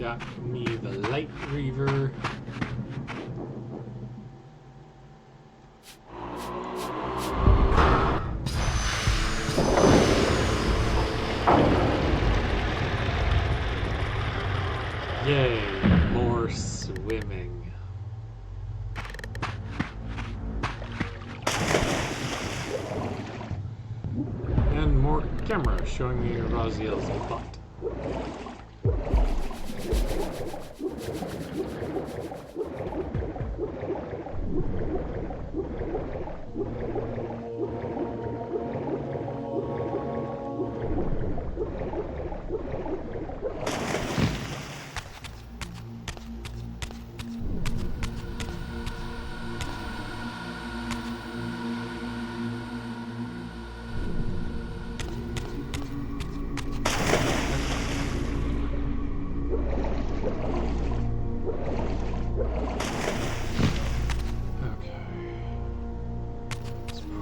got me the light Reaver. Yay, more swimming. And more camera showing me Raziel's butt.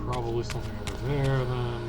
Probably something over there then.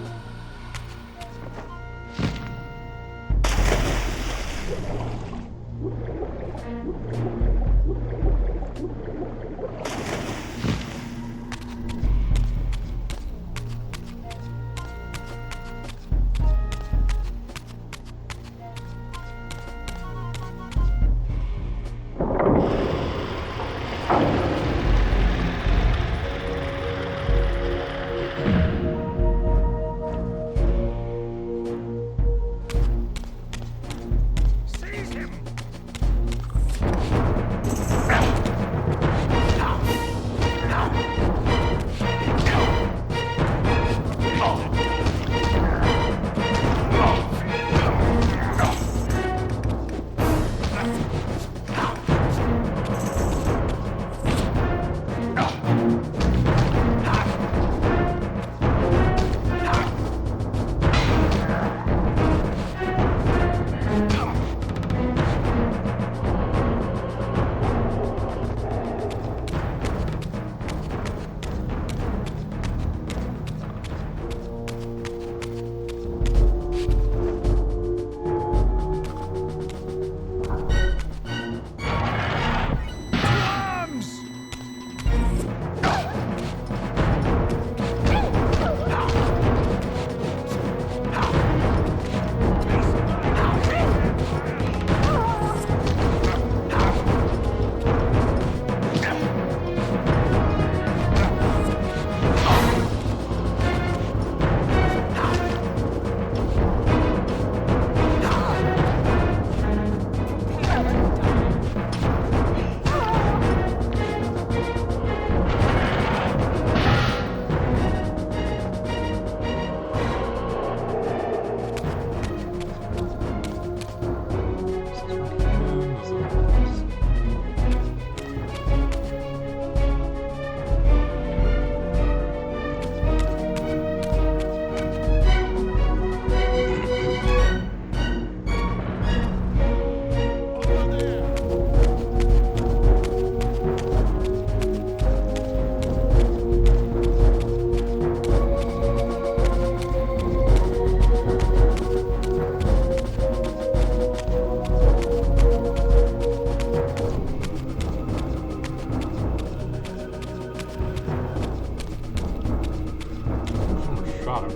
Shot him.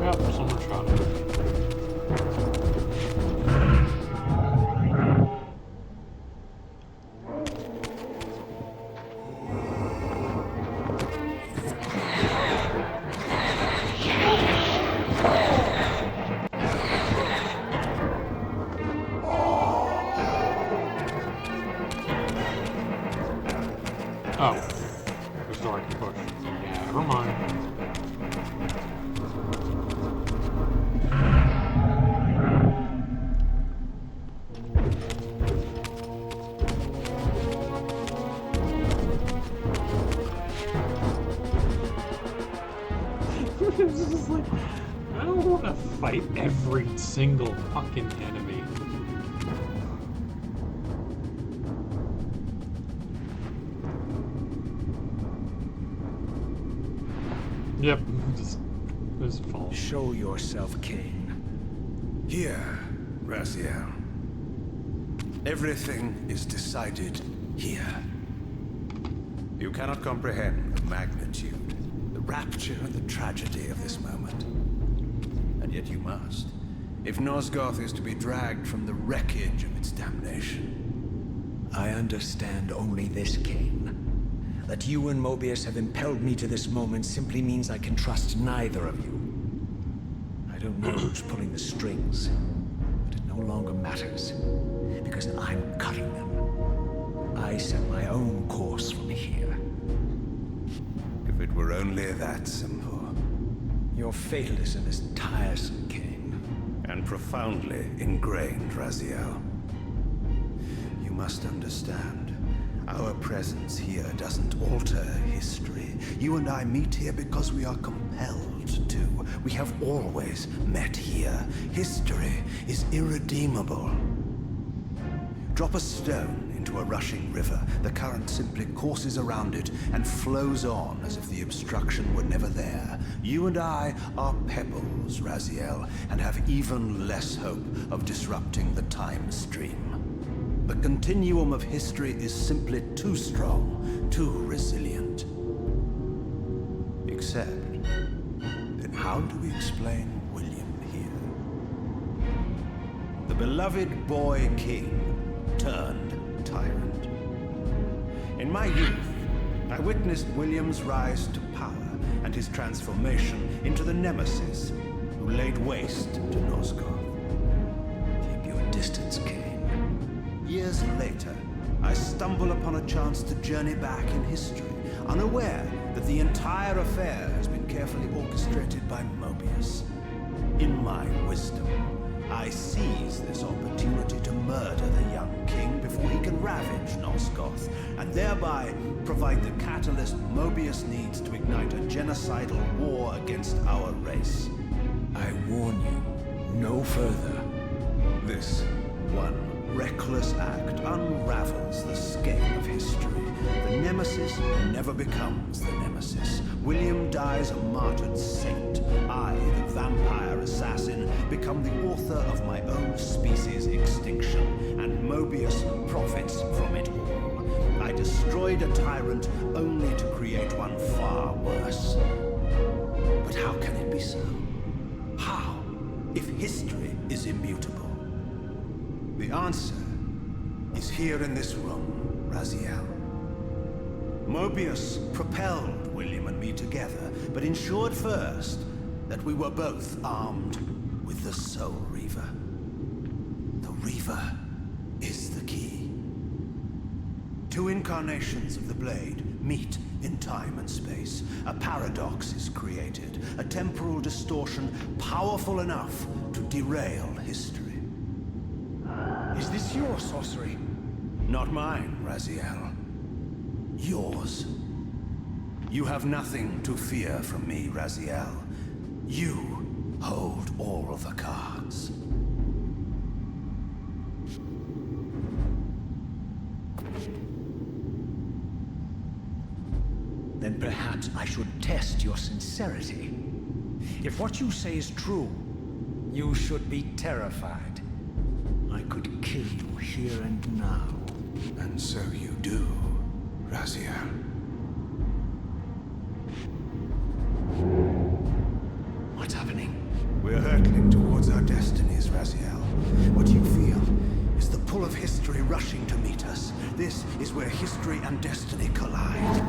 Yep, someone shot him. Oh. There's door I can push. Yeah, never mind. It's just like, I don't want to fight every single fucking enemy. Yep, just fall. Show yourself, King. Here, Raziel, everything is decided here. You cannot comprehend the magnitude, the rapture and the tragedy of this moment. And yet you must, if Nosgoth is to be dragged from the wreckage of its damnation. I understand only this, Cain. That you and Mobius have impelled me to this moment simply means I can trust neither of you. I don't know who's pulling the strings, but it no longer matters, because I'm cutting them. I set my own course from here. If it were only that simple. Your fatalism is tiresome, Cain. And profoundly ingrained, Raziel. You must understand. Our presence here doesn't alter history. You and I meet here because we are compelled to. We have always met here. History is irredeemable. Drop a stone into a rushing river. The current simply courses around it and flows on as if the obstruction were never there. You and I are pebbles, Raziel, and have even less hope of disrupting the time stream. The continuum of history is simply too strong, too resilient. Except, then how do we explain William here? The beloved boy king turned tyrant. In my youth, I witnessed William's rise to power and his transformation into the nemesis who laid waste to Nosgoth. Keep your distance, Cain. Years later, I stumble upon a chance to journey back in history, unaware that the entire affair has been carefully orchestrated by Mobius. In my wisdom, I seize this opportunity to murder the young king before he can ravage Nosgoth, and thereby provide the catalyst Mobius needs to ignite a genocidal war against our race. I warn you, no further. This one reckless act unravels the skein of history. The nemesis never becomes the nemesis. William dies a martyred saint. I, the vampire assassin, become the author of my own species' extinction, and Mobius profits from it all. I destroyed a tyrant only to create one far worse. But how can it be so? How, if history is immutable? The answer is here in this room, Raziel. Mobius propelled William and me together, but ensured first that we were both armed with the Soul Reaver. The Reaver is the key. Two incarnations of the blade meet in time and space. A paradox is created, a temporal distortion powerful enough to derail history. Is this your sorcery? Not mine, Raziel. Yours. You have nothing to fear from me, Raziel. You hold all of the cards. Then perhaps I should test your sincerity. If what you say is true, you should be terrified. I could kill you here and now. And so you do, Raziel. What's happening? We're hurtling towards our destinies, Raziel. What you feel is the pull of history rushing to meet us. This is where history and destiny collide.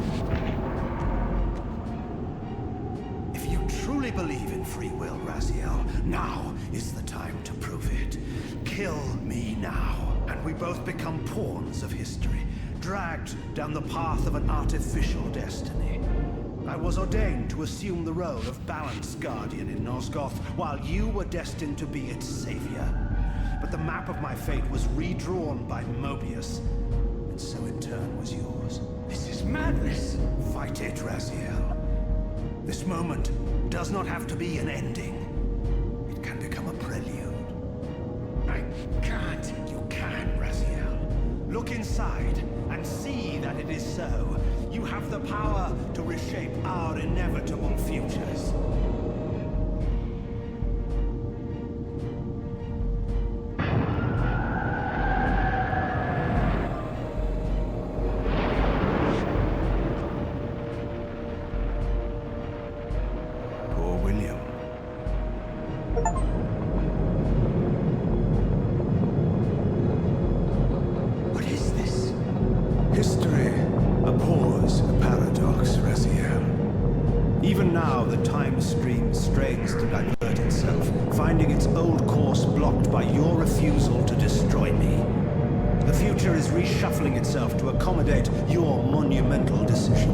If you truly believe in free will, Raziel, now is the time to prove it. Kill me now, and we both become pawns of history, dragged down the path of an artificial destiny. I was ordained to assume the role of balanced guardian in Nosgoth, while you were destined to be its savior. But the map of my fate was redrawn by Mobius, and so in turn was yours. This is madness! Fight it, Raziel. This moment does not have to be an ending. It can become a prelude. I can't. You can, Raziel. Look inside and see that it is so. You have the power to reshape our inevitable futures. course blocked by your refusal to destroy me. The future is reshuffling itself to accommodate your monumental decision.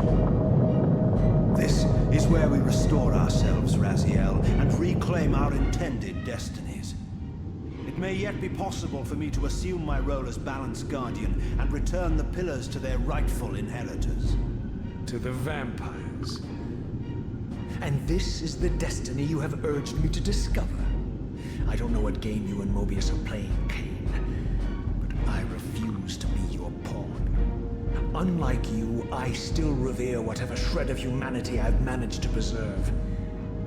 This is where we restore ourselves, Raziel, and reclaim our intended destinies. It may yet be possible for me to assume my role as Balance Guardian and return the pillars to their rightful inheritors. To the vampires. And this is the destiny you have urged me to discover. I don't know what game you and Mobius are playing, Kane, but I refuse to be your pawn. Unlike you, I still revere whatever shred of humanity I've managed to preserve.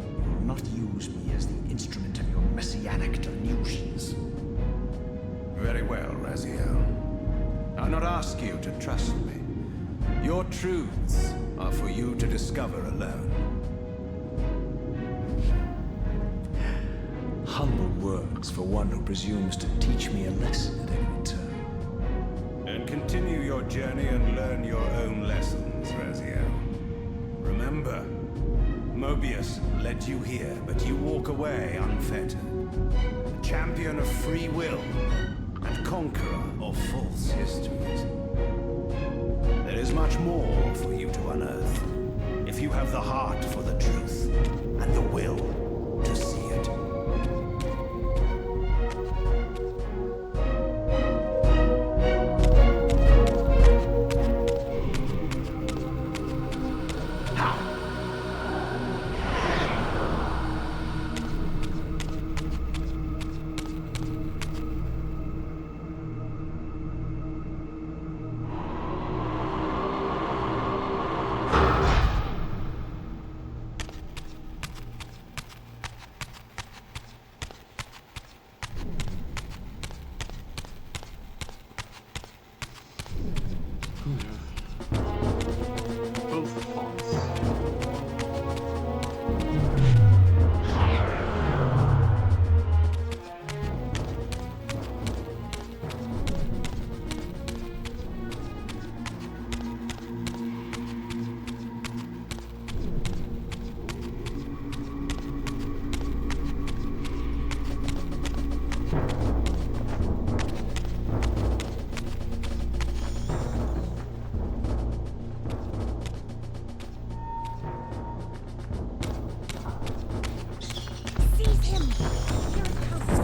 You will not use me as the instrument of your messianic delusions. Very well, Raziel. I'll not ask you to trust me. Your truths are for you to discover alone. Humble words for one who presumes to teach me a lesson at every turn. And continue your journey and learn your own lessons, Raziel. Remember, Mobius led you here, but you walk away unfettered. A champion of free will and conqueror of false histories. There is much more for you to unearth, if you have the heart for the truth and the will to see it. Both fonts. Seize him! Here it comes!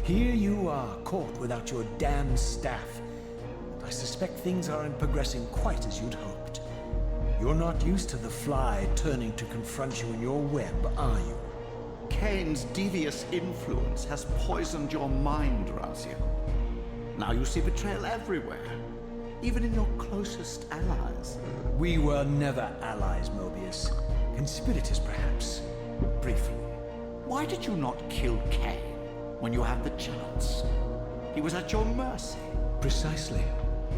Here you are, caught without your damned staff. I suspect things aren't progressing quite as you'd hoped. You're not used to the fly turning to confront you in your web, are you? Kane's devious influence has poisoned your mind, Raziel. Now you see betrayal everywhere, even in your closest allies. We were never allies, Mobius. Conspirators, perhaps. Briefly. Why did you not kill Kane when you had the chance? He was at your mercy. Precisely.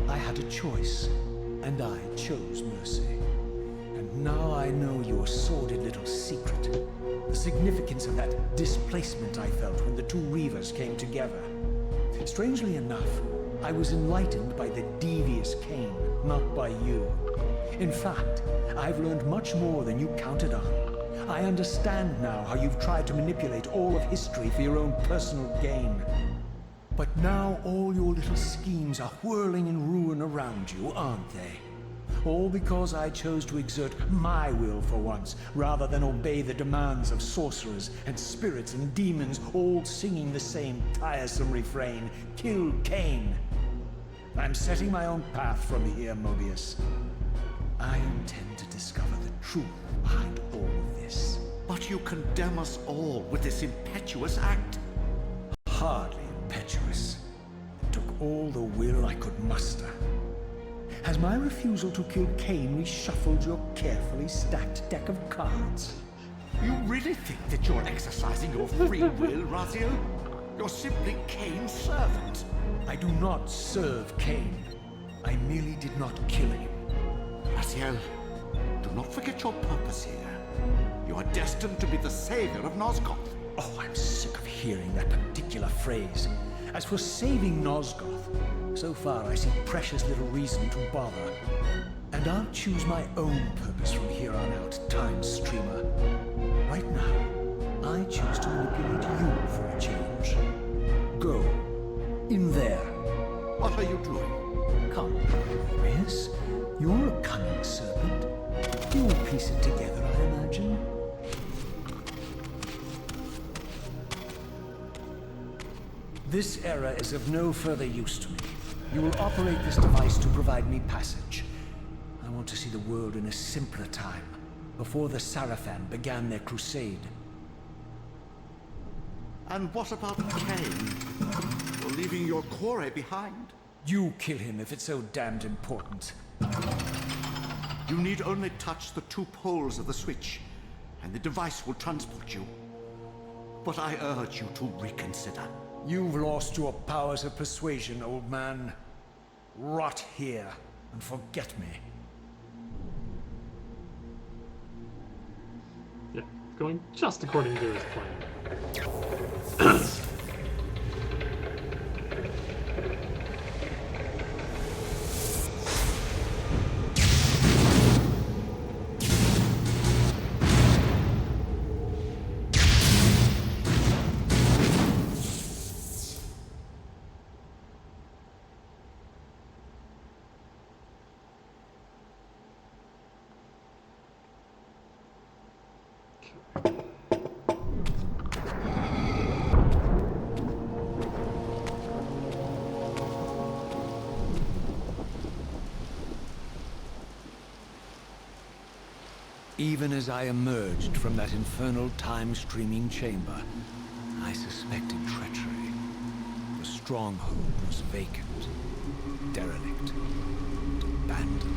I had a choice, and I chose mercy. And now I know your sordid little secret. The significance of that displacement I felt when the two Reavers came together. Strangely enough, I was enlightened by the devious Kane, not by you. In fact, I've learned much more than you counted on. I understand now how you've tried to manipulate all of history for your own personal gain. But now all your little schemes are whirling in ruin around you, aren't they? All because I chose to exert my will for once, rather than obey the demands of sorcerers and spirits and demons, all singing the same tiresome refrain, "Kill Kane." I'm setting my own path from here, Mobius. I intend to discover the truth behind all of this. But you condemn us all with this impetuous act. Hardly impetuous. It took all the will I could muster. Has my refusal to kill Kane reshuffled your carefully stacked deck of cards? You really think that you're exercising your free will, Raziel? You're simply Kane's servant. I do not serve Kane. I merely did not kill him. Raziel, do not forget your purpose here. You are destined to be the savior of Nosgoth. Oh, I'm sick of hearing that particular phrase. As for saving Nosgoth, so far I see precious little reason to bother. And I'll choose my own purpose from here on out, Time Streamer. Right now, I choose to manipulate you for a change. Go. In there. What are you doing? Come, Mobius. You're a cunning serpent. You'll piece it together, I imagine. This era is of no further use to me. You will operate this device to provide me passage. I want to see the world in a simpler time, before the Sarafan began their crusade. And what about Kane? You're leaving your core behind. You kill him if it's so damned important. You need only touch the two poles of the switch, and the device will transport you. But I urge you to reconsider. You've lost your powers of persuasion, old man. Rot here and forget me. Yeah, going just according to his plan. Even as I emerged from that infernal time-streaming chamber, I suspected treachery. The stronghold was vacant, derelict, and abandoned.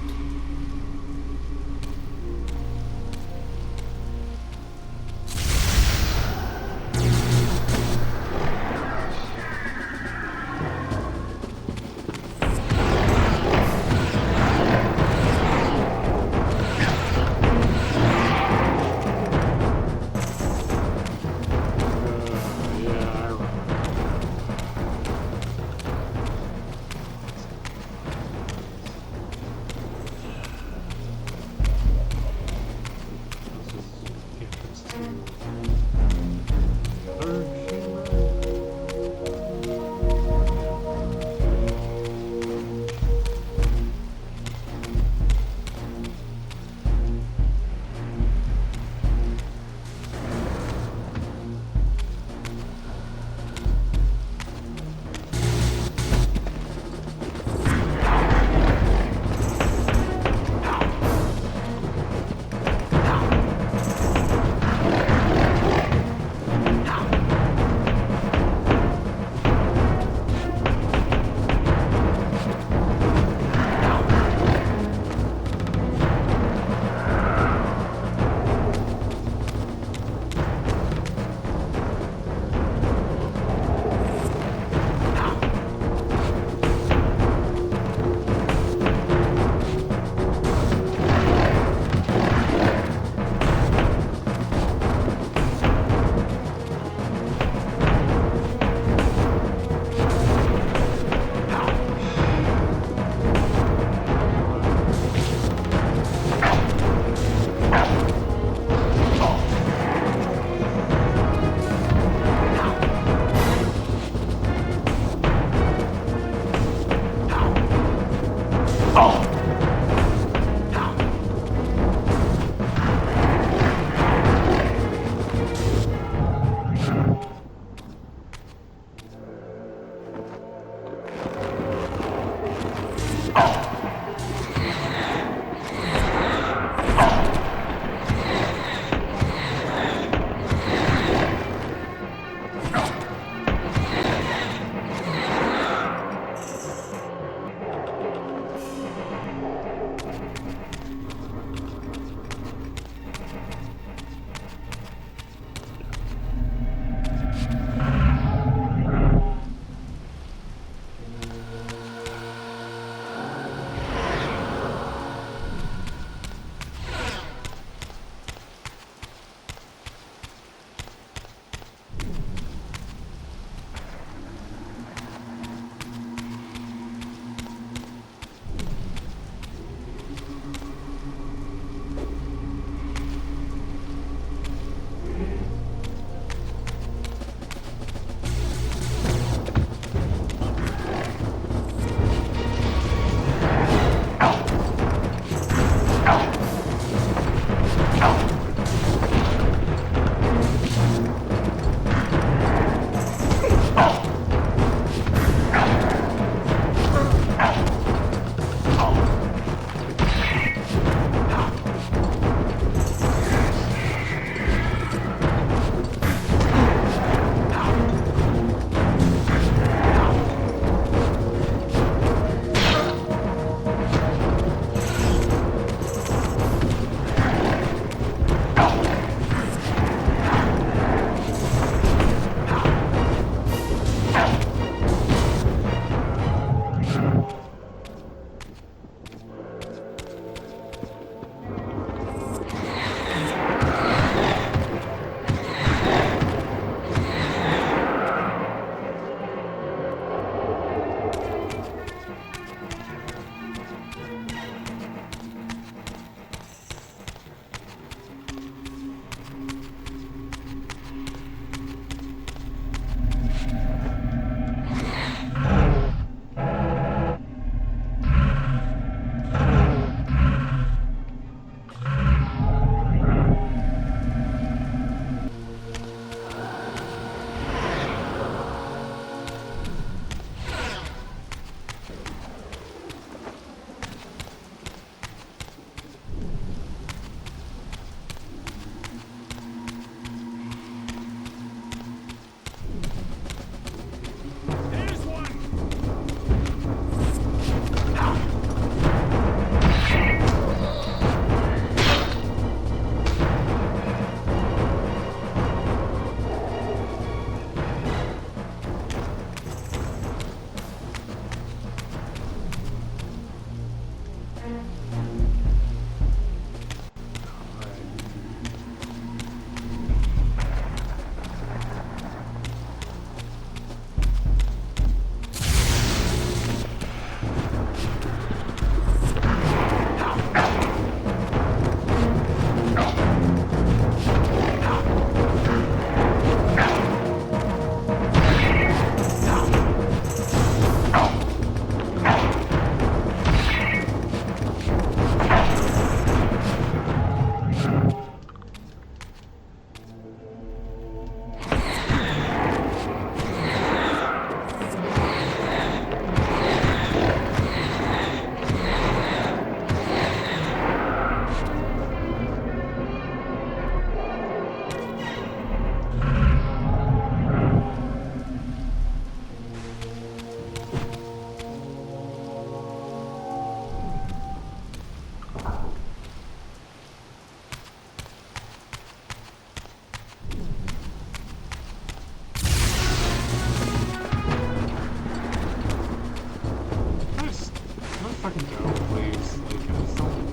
fucking go, please. Like, I just don't...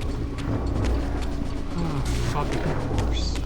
fucking course.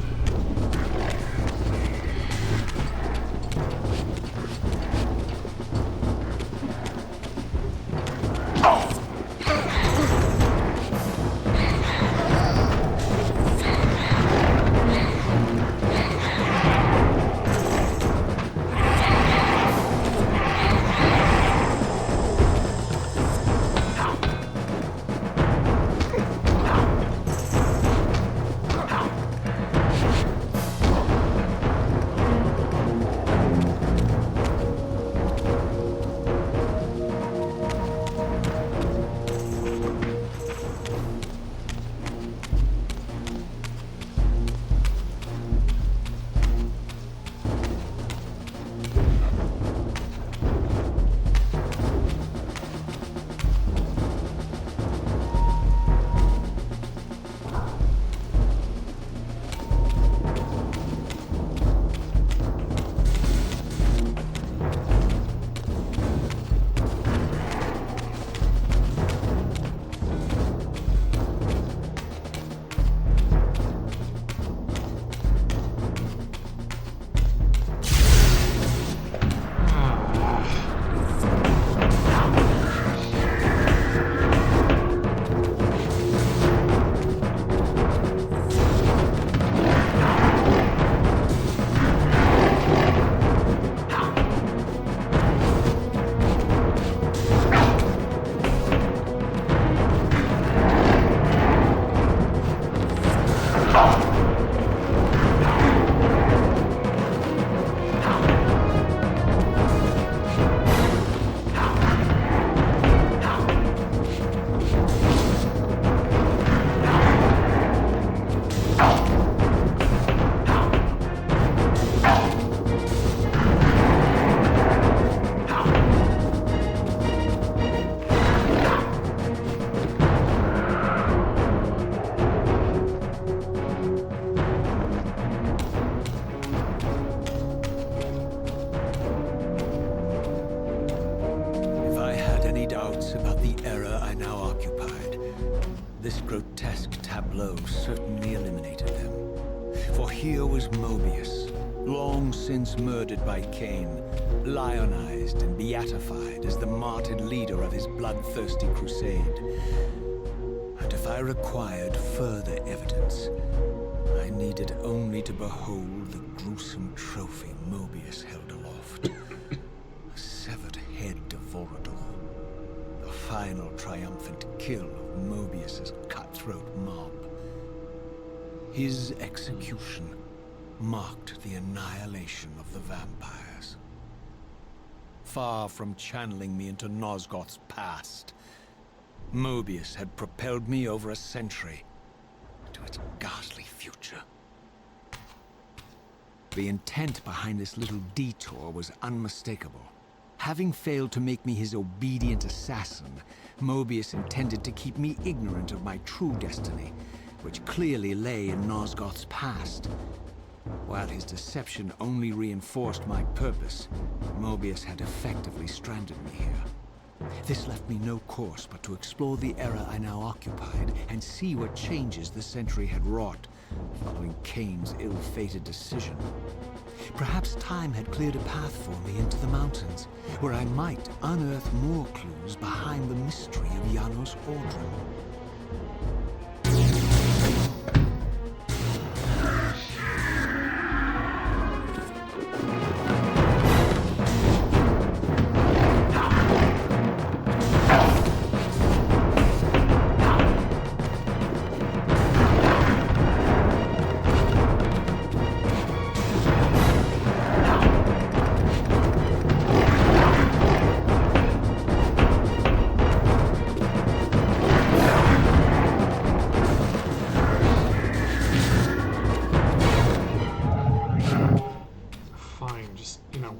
grotesque tableau certainly eliminated them. For here was Mobius, long since murdered by Cain, lionized and beatified as the martyred leader of his bloodthirsty crusade. And if I required further evidence, I needed only to behold the gruesome trophy Mobius held aloft. A severed head of Vorador. The final triumphant kill of Mobius's cutthroat mob. His execution marked the annihilation of the vampires. Far from channeling me into Nosgoth's past, Mobius had propelled me over a century to its ghastly future. The intent behind this little detour was unmistakable. Having failed to make me his obedient assassin, Mobius intended to keep me ignorant of my true destiny, which clearly lay in Nosgoth's past. While his deception only reinforced my purpose, Mobius had effectively stranded me here. This left me no course but to explore the era I now occupied and see what changes the century had wrought following Cain's ill-fated decision. Perhaps time had cleared a path for me into the mountains, where I might unearth more clues behind the mystery of Janos Audrum. Fine, just, you know.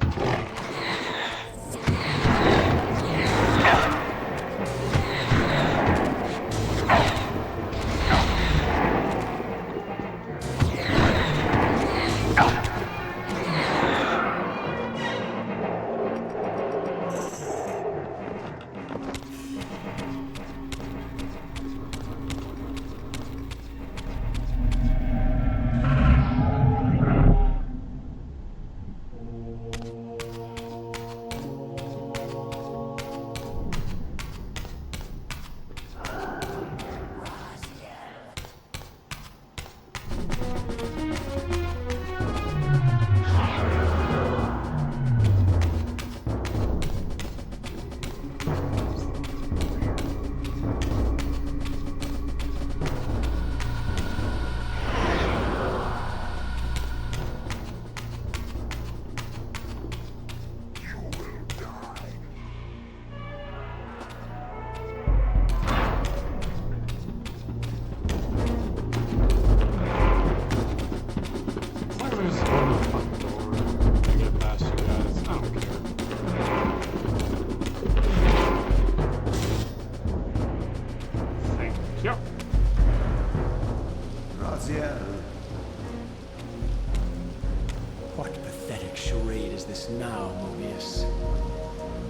What pathetic charade is this now, Mobius?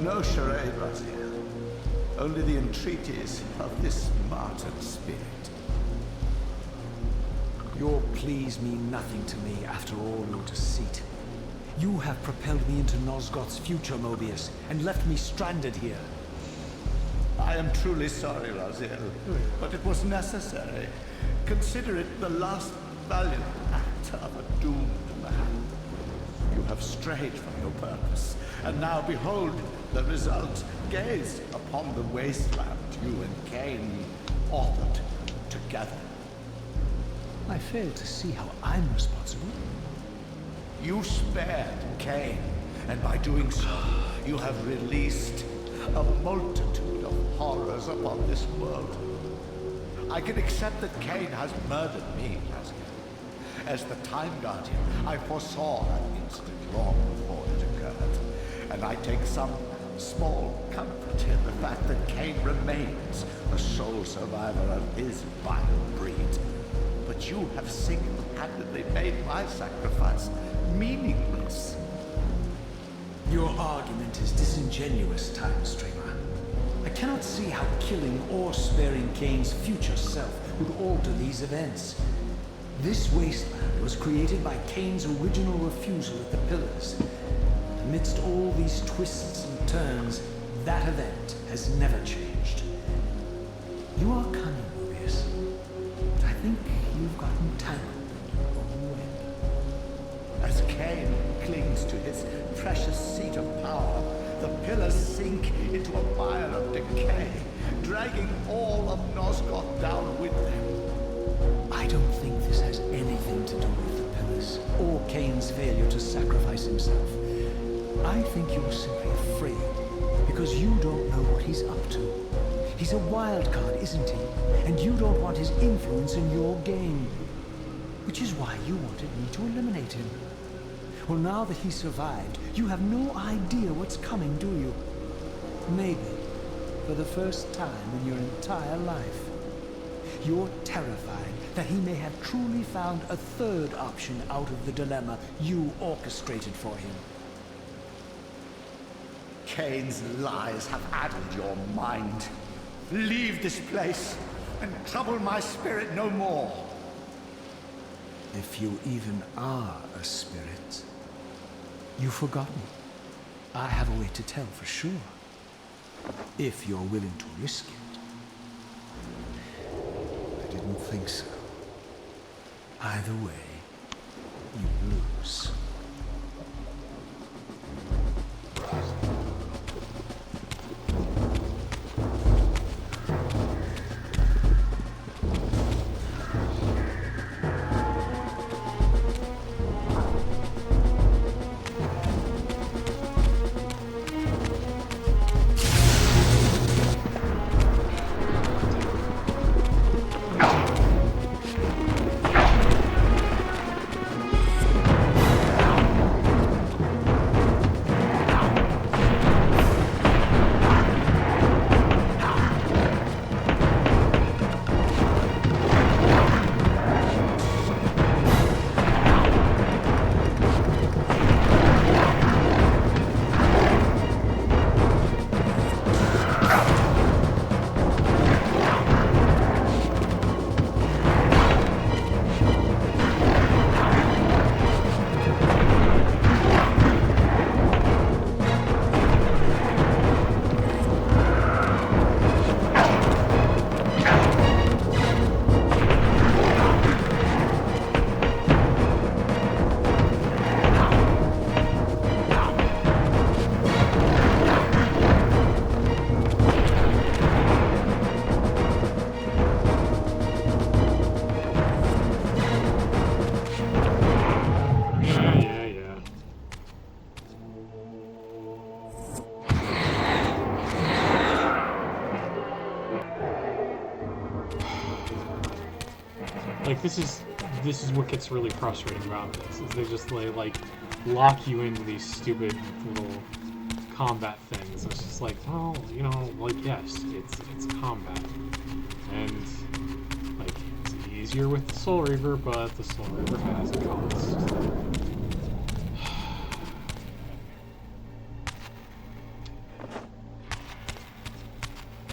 No charade, Raziel. Only the entreaties of this martyred spirit. Your pleas mean nothing to me after all your deceit. You have propelled me into Nosgoth's future, Mobius, and left me stranded here. I am truly sorry, Raziel, but it was necessary. Consider it the last valiant act of a doomed man. You have strayed from your purpose, and now behold the result. Gaze upon the wasteland you and Cain authored together. I fail to see how I'm responsible. You spared Cain, and by doing so, you have released a multitude of horrors upon this world. I can accept that Cain has murdered me, Raziel. As the Time Guardian, I foresaw that incident long before it occurred, and I take some small comfort in the fact that Cain remains the sole survivor of his vile breed. But you have single-handedly made my sacrifice meaningless. Your argument is disingenuous, Time Streamer. I cannot see how killing or sparing Kane's future self would alter these events. This wasteland was created by Kane's original refusal at the Pillars. Amidst all these twists and turns, that event has never changed. You are cunning, Mobius, but I think you've gotten tangled in your own web. As Kane clings to his precious seat of power, the pillars sink into a mire of decay, dragging all of Nosgoth down with them. I don't think this has anything to do with the Pillars, or Kane's failure to sacrifice himself. I think you're simply afraid, because you don't know what he's up to. He's a wild card, isn't he? And you don't want his influence in your game. Which is why you wanted me to eliminate him. Well, now that he survived, you have no idea what's coming, do you? Maybe, for the first time in your entire life, you're terrified that he may have truly found a third option out of the dilemma you orchestrated for him. Kane's lies have addled your mind. Leave this place and trouble my spirit no more. If you even are a spirit, you've forgotten. I have a way to tell for sure. If you're willing to risk it. I didn't think so. Either way, you lose. Like, this is what gets really frustrating about this, is they just like lock you into these stupid little combat things. It's just like, well, you know, like, yes, it's combat, and like, it's easier with the Soul Reaver, but the Soul Reaver has a cost.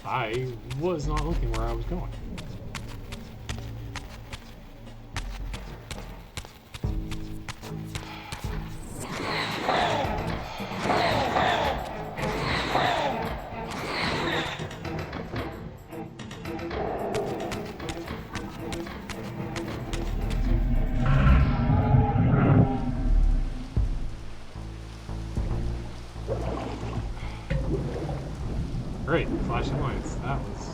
I was not looking where I was going. Great, flashing lights. That was...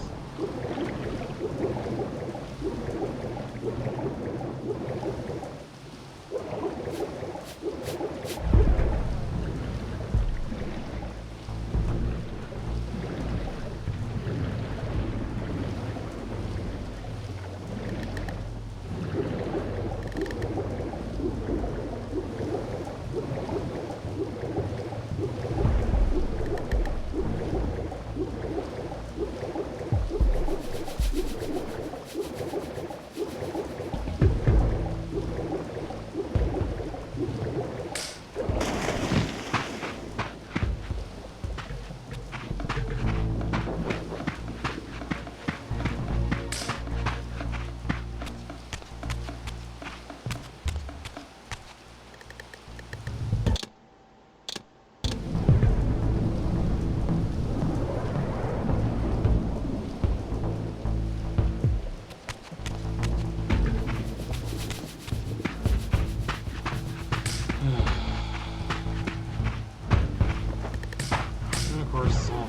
course, all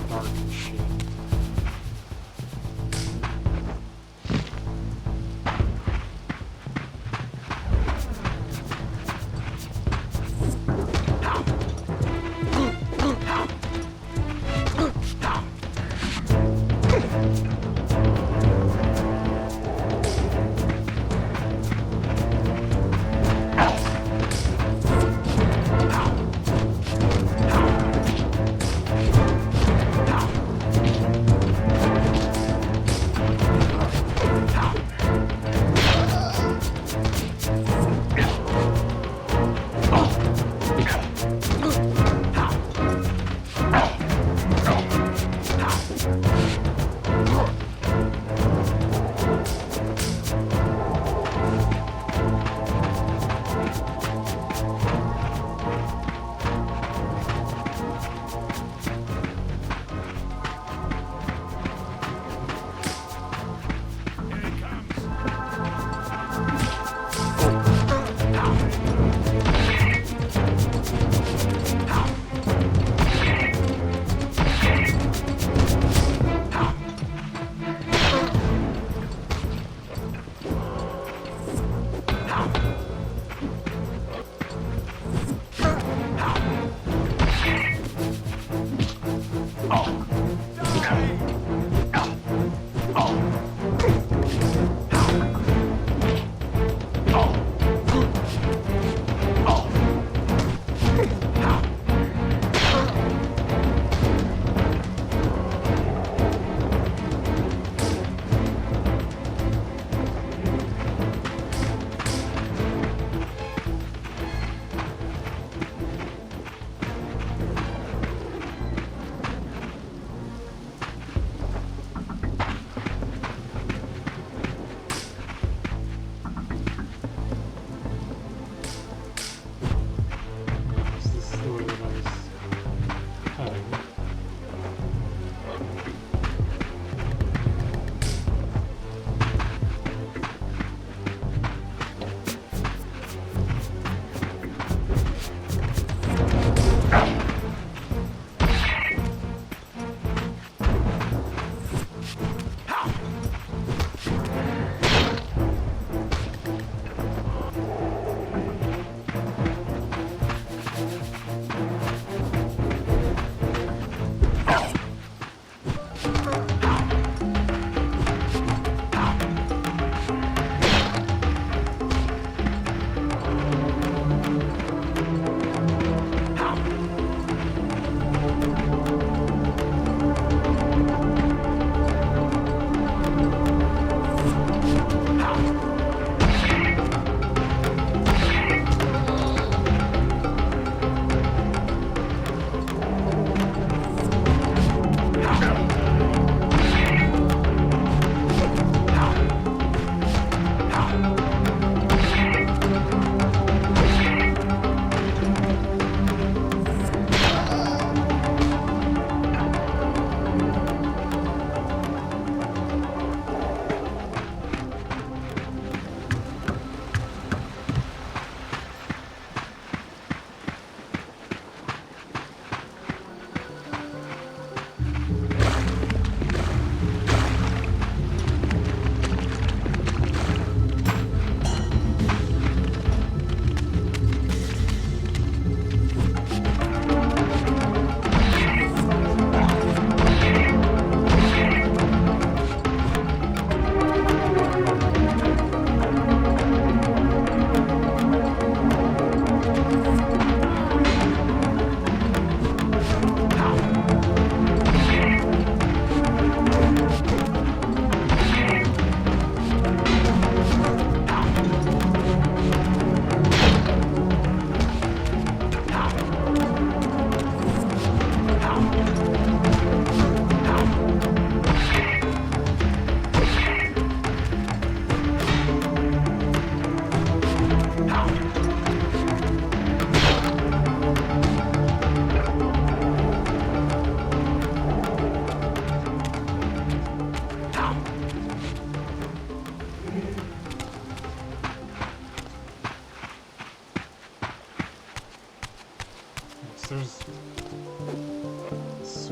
dark and shit.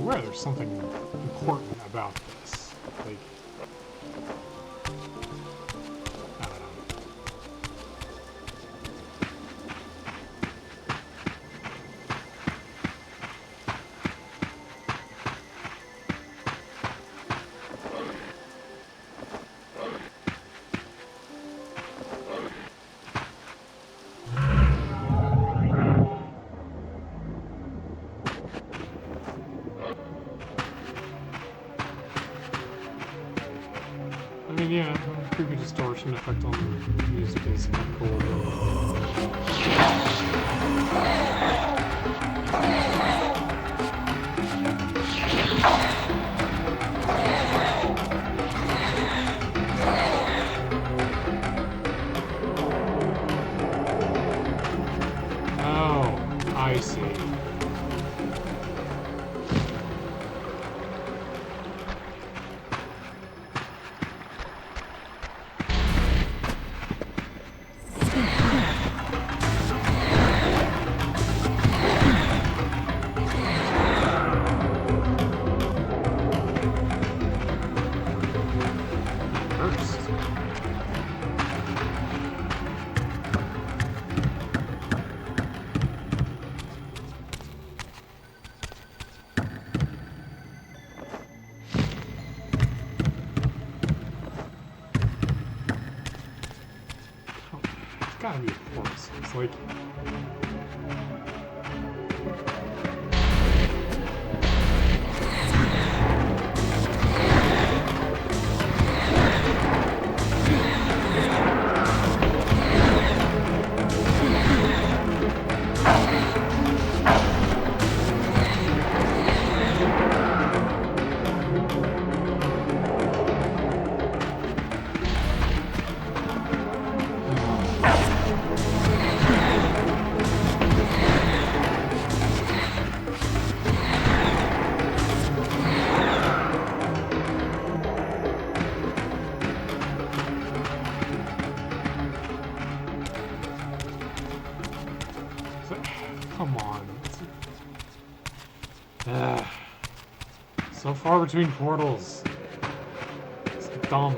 swear there's something important about this. Like, I don't know. I mean, yeah, creepy distortion effect on the music is kind of cool. Oh, I see. First. It's gotta be a corpse. It's like. Come on. So far between portals. It's dumb.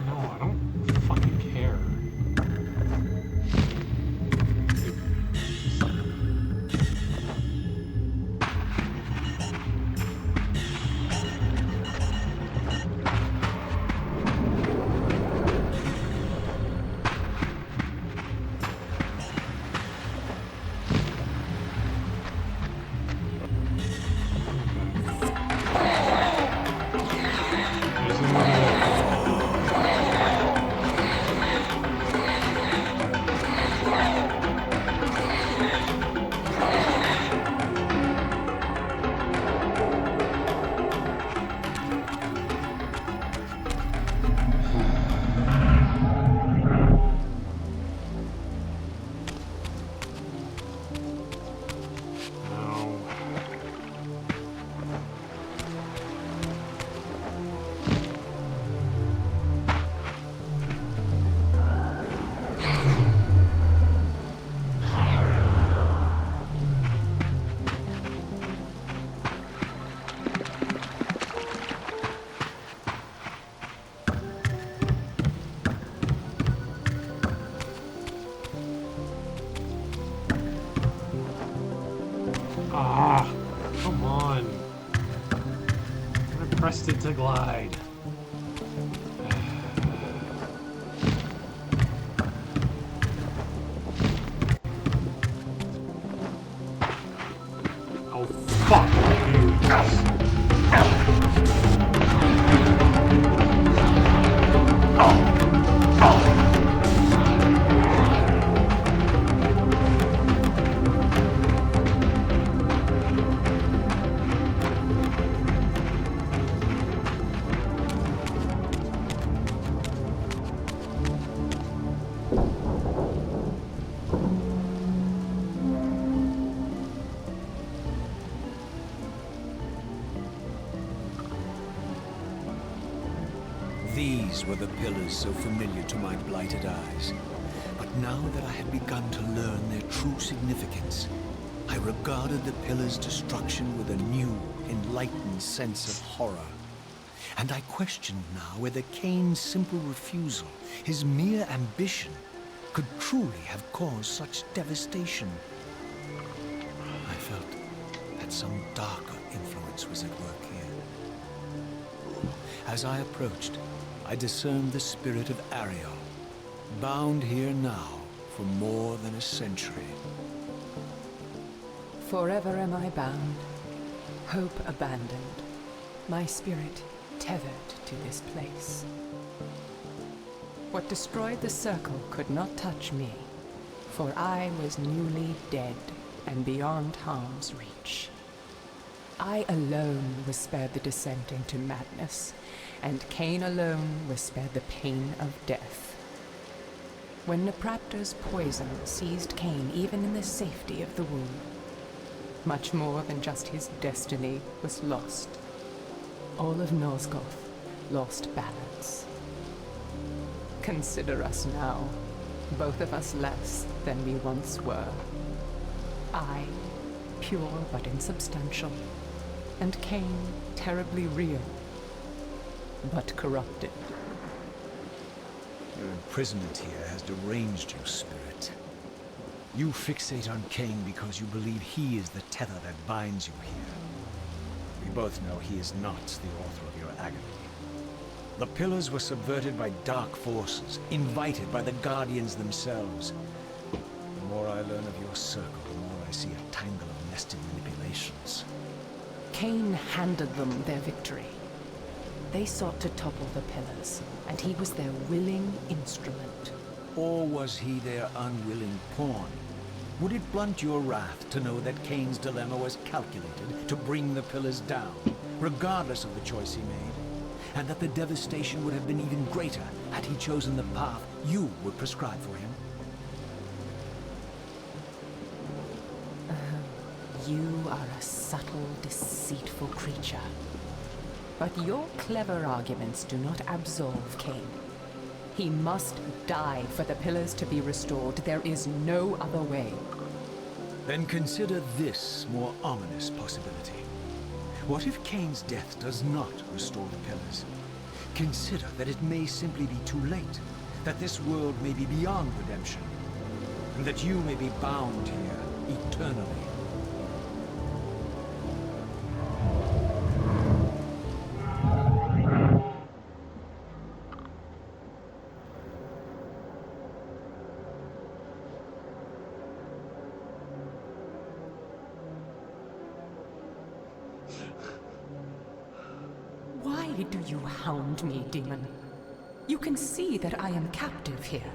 No, I don't fucking care. There's another. No. Ah, come on. I pressed it to glide. Oh, fuck you. were the pillars so familiar to my blighted eyes. But now that I had begun to learn their true significance, I regarded the pillars' destruction with a new, enlightened sense of horror. And I questioned now whether Cain's simple refusal, his mere ambition, could truly have caused such devastation. I felt that some darker influence was at work here. As I approached, I discerned the spirit of Ariel, bound here now for more than a century. Forever am I bound, hope abandoned, my spirit tethered to this place. What destroyed the circle could not touch me, for I was newly dead and beyond harm's reach. I alone was spared the descent into madness, and Cain alone was spared the pain of death. When Napraptor's poison seized Cain even in the safety of the womb, much more than just his destiny was lost. All of Nosgoth lost balance. Consider us now, both of us less than we once were. I, pure but insubstantial, and Cain, terribly real, but corrupted. Your imprisonment here has deranged you, spirit. You fixate on Cain because you believe he is the tether that binds you here. We both know he is not the author of your agony. The pillars were subverted by dark forces, invited by the Guardians themselves. The more I learn of your circle, the more I see a tangle of nested manipulations. Cain handed them their victory. They sought to topple the pillars, and he was their willing instrument. Or was he their unwilling pawn? Would it blunt your wrath to know that Cain's dilemma was calculated to bring the pillars down, regardless of the choice he made? And that the devastation would have been even greater had he chosen the path you would prescribe for him? You are a subtle, deceitful creature. But your clever arguments do not absolve Cain. He must die for the pillars to be restored. There is no other way. Then consider this more ominous possibility. What if Cain's death does not restore the pillars? Consider that it may simply be too late, that this world may be beyond redemption, and that you may be bound here eternally. Why do you hound me, demon? You can see that I am captive here.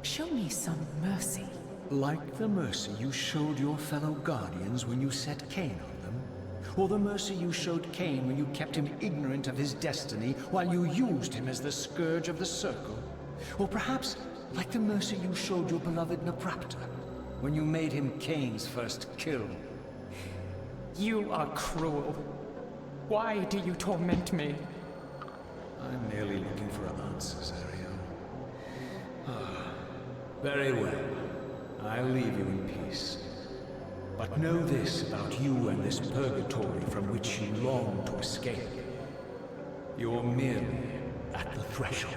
Show me some mercy. Like the mercy you showed your fellow Guardians when you set Cain on them? Or the mercy you showed Cain when you kept him ignorant of his destiny while you used him as the scourge of the Circle? Or perhaps like the mercy you showed your beloved Napraptor when you made him Cain's first kill? You are cruel. Why do you torment me? I'm merely looking for answers, Ariel. Very well. I'll leave you in peace. But know this about you and this purgatory from which you long to escape. You're merely at the threshold.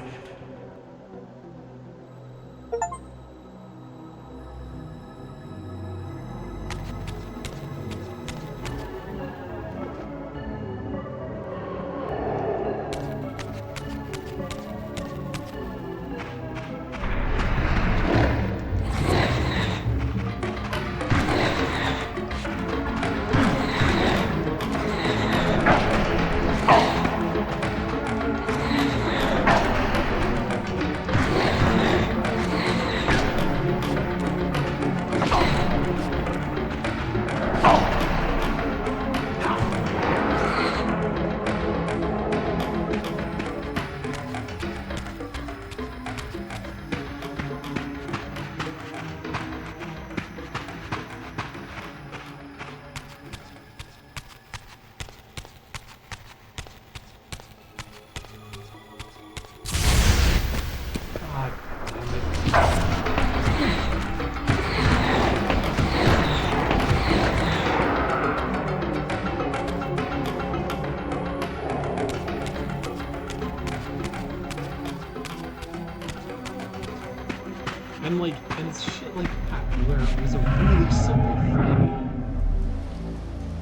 And it's shit like that where it was a really simple fight.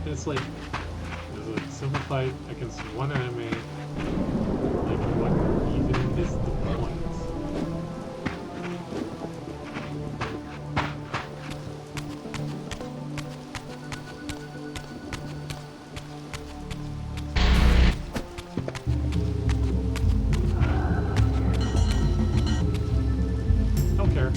And it's like, it was a simple fight against one enemy. Like, what even is the point? Don't care.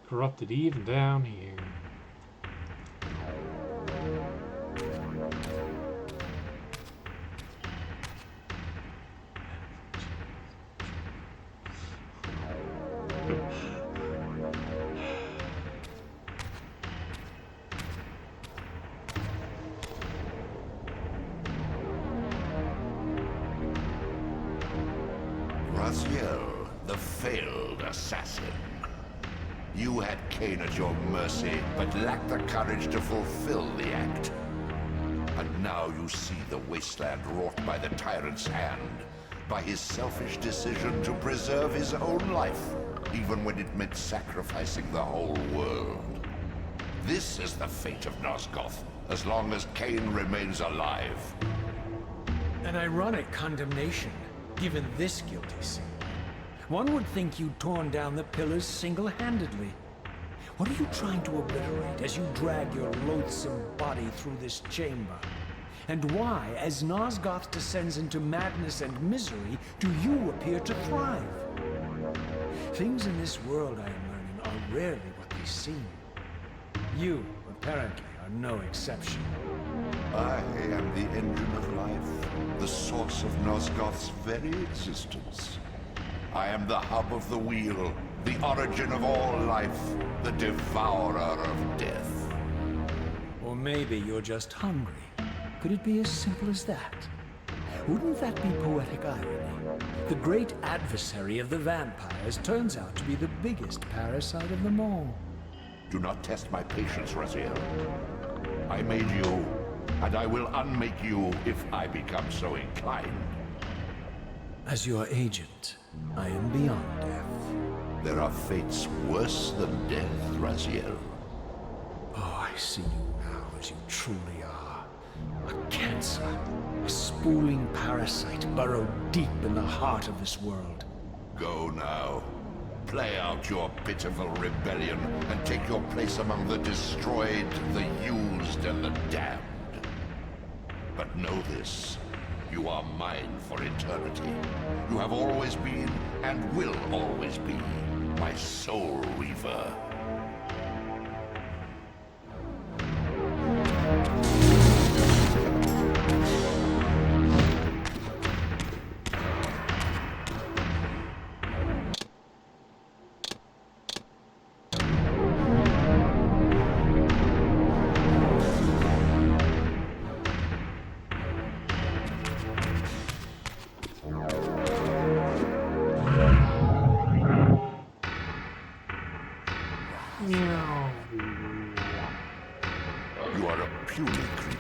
Corrupted even down here. Raziel, the failed assassin. You had Cain at your mercy, but lacked the courage to fulfill the act. And now you see the wasteland wrought by the tyrant's hand, by his selfish decision to preserve his own life, even when it meant sacrificing the whole world. This is the fate of Nosgoth, as long as Cain remains alive. An ironic condemnation, given this guilty sin. One would think you'd torn down the pillars single-handedly. What are you trying to obliterate as you drag your loathsome body through this chamber? And why, as Nosgoth descends into madness and misery, do you appear to thrive? Things in this world, I am learning, are rarely what they seem. You, apparently, are no exception. I am the engine of life, the source of Nosgoth's very existence. I am the hub of the wheel, the origin of all life, the devourer of death. Or maybe you're just hungry. Could it be as simple as that? Wouldn't that be poetic irony? The great adversary of the vampires turns out to be the biggest parasite of them all. Do not test my patience, Raziel. I made you, and I will unmake you if I become so inclined. As your agent, I am beyond death. There are fates worse than death, Raziel. Oh, I see you now as you truly are. A cancer, a spooling parasite burrowed deep in the heart of this world. Go now. Play out your pitiful rebellion and take your place among the destroyed, the used, and the damned. But know this. You are mine for eternity. You have always been, and will always be, my soul Reaver.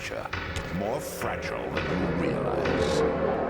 creature, more fragile than you realize.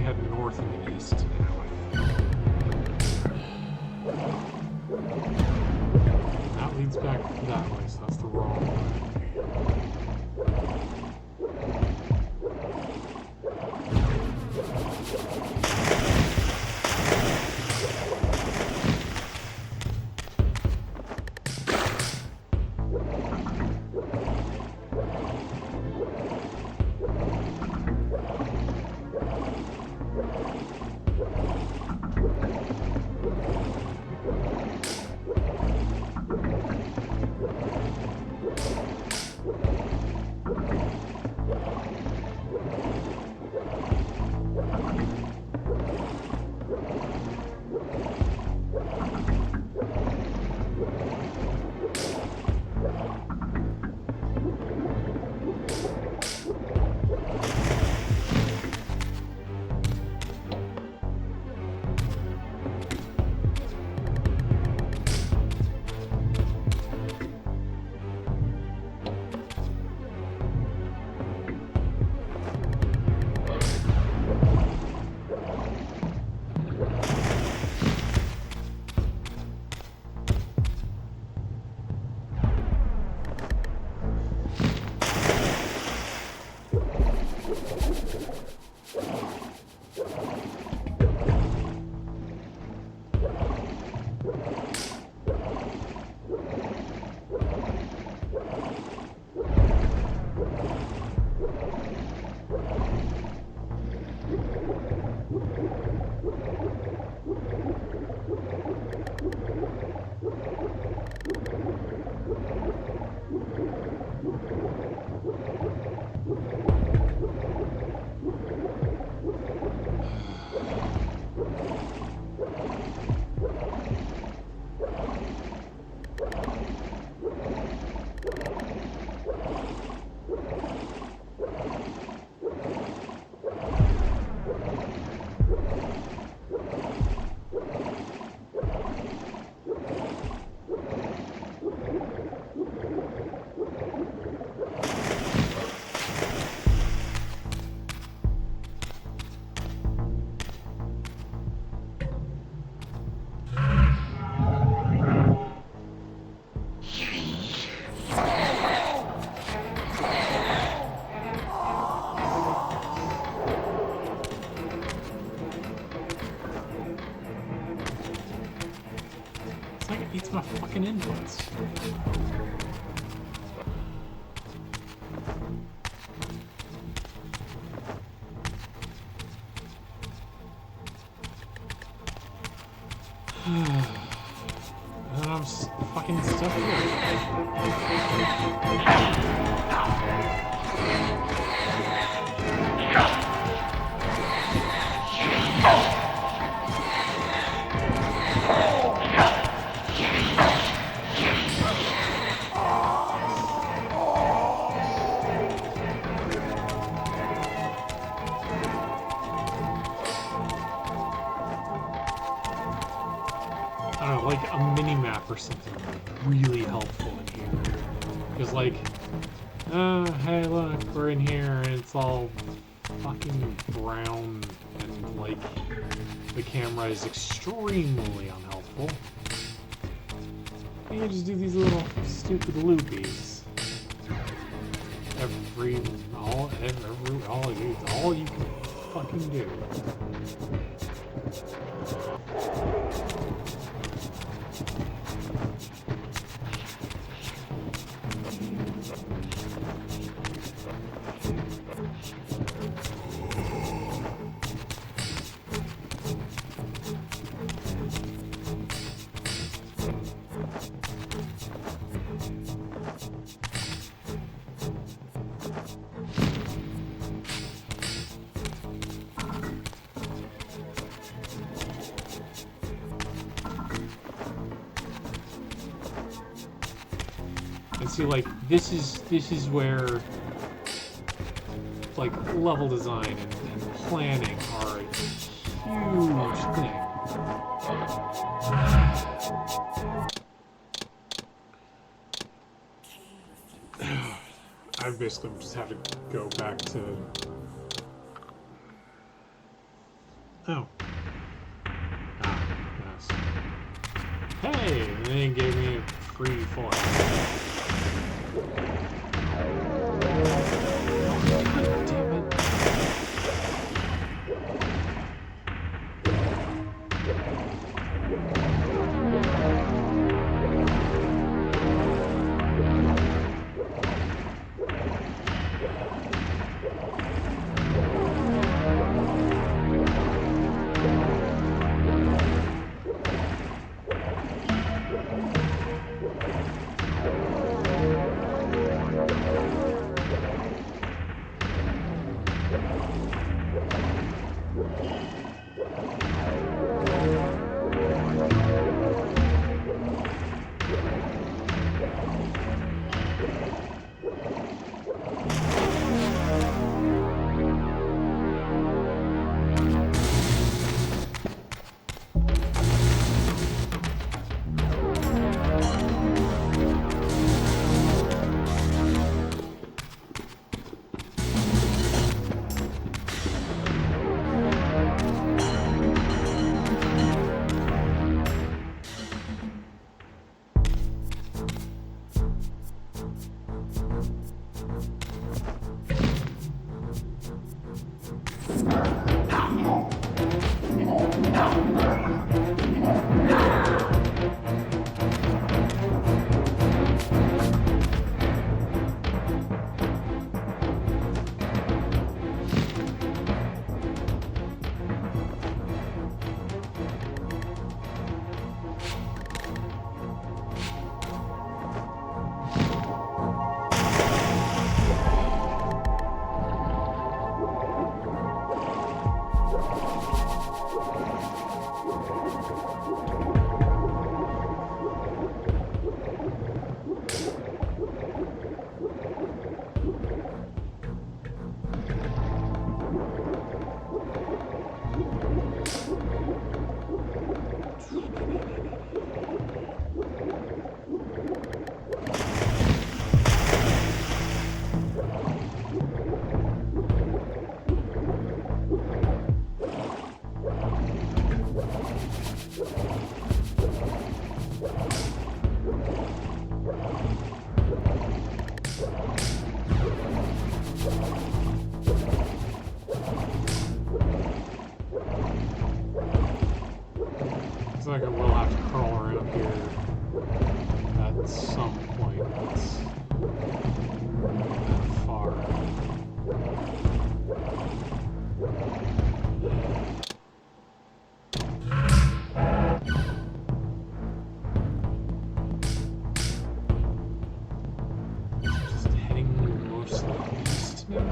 head north and east now, I think. And that leads back that way, so that's the wrong way. It's like it eats my fucking inputs. And I'm fucking stuck I don't know, like a mini-map or something really helpful in here. Because like, hey look, we're in here and it's all fucking brown and like, the camera is extremely unhelpful. And you just do these little stupid loopies. All you can fucking do. And see, like, this is where, like, level design and planning are a huge thing. I basically just have to go back to Oh. Ah, yes. Hey! And they gave me free full health. Damn it. Looks like I will have to crawl around here at some point. It's that far. Just heading mostly east, maybe?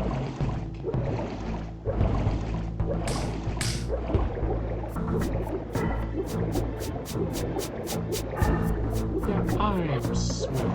Yeah, I'm swimming.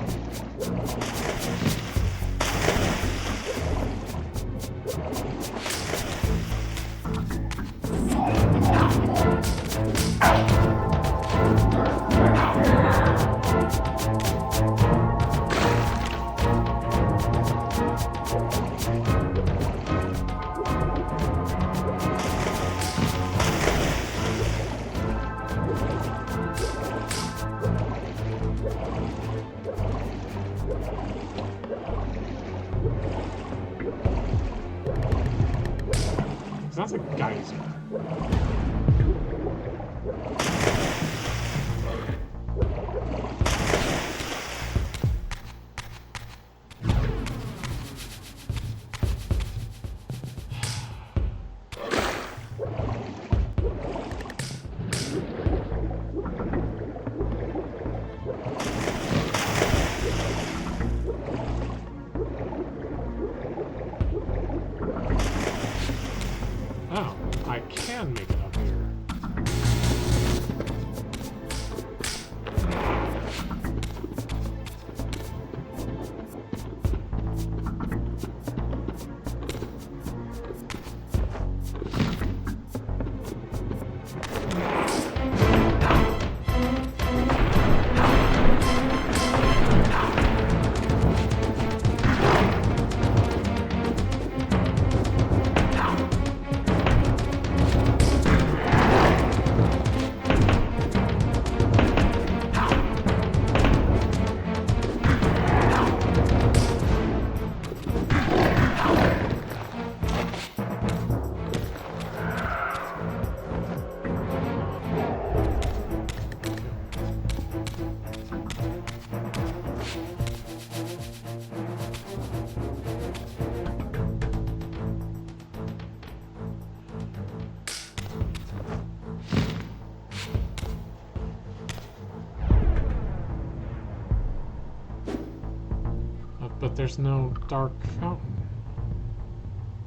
but there's no dark fountain.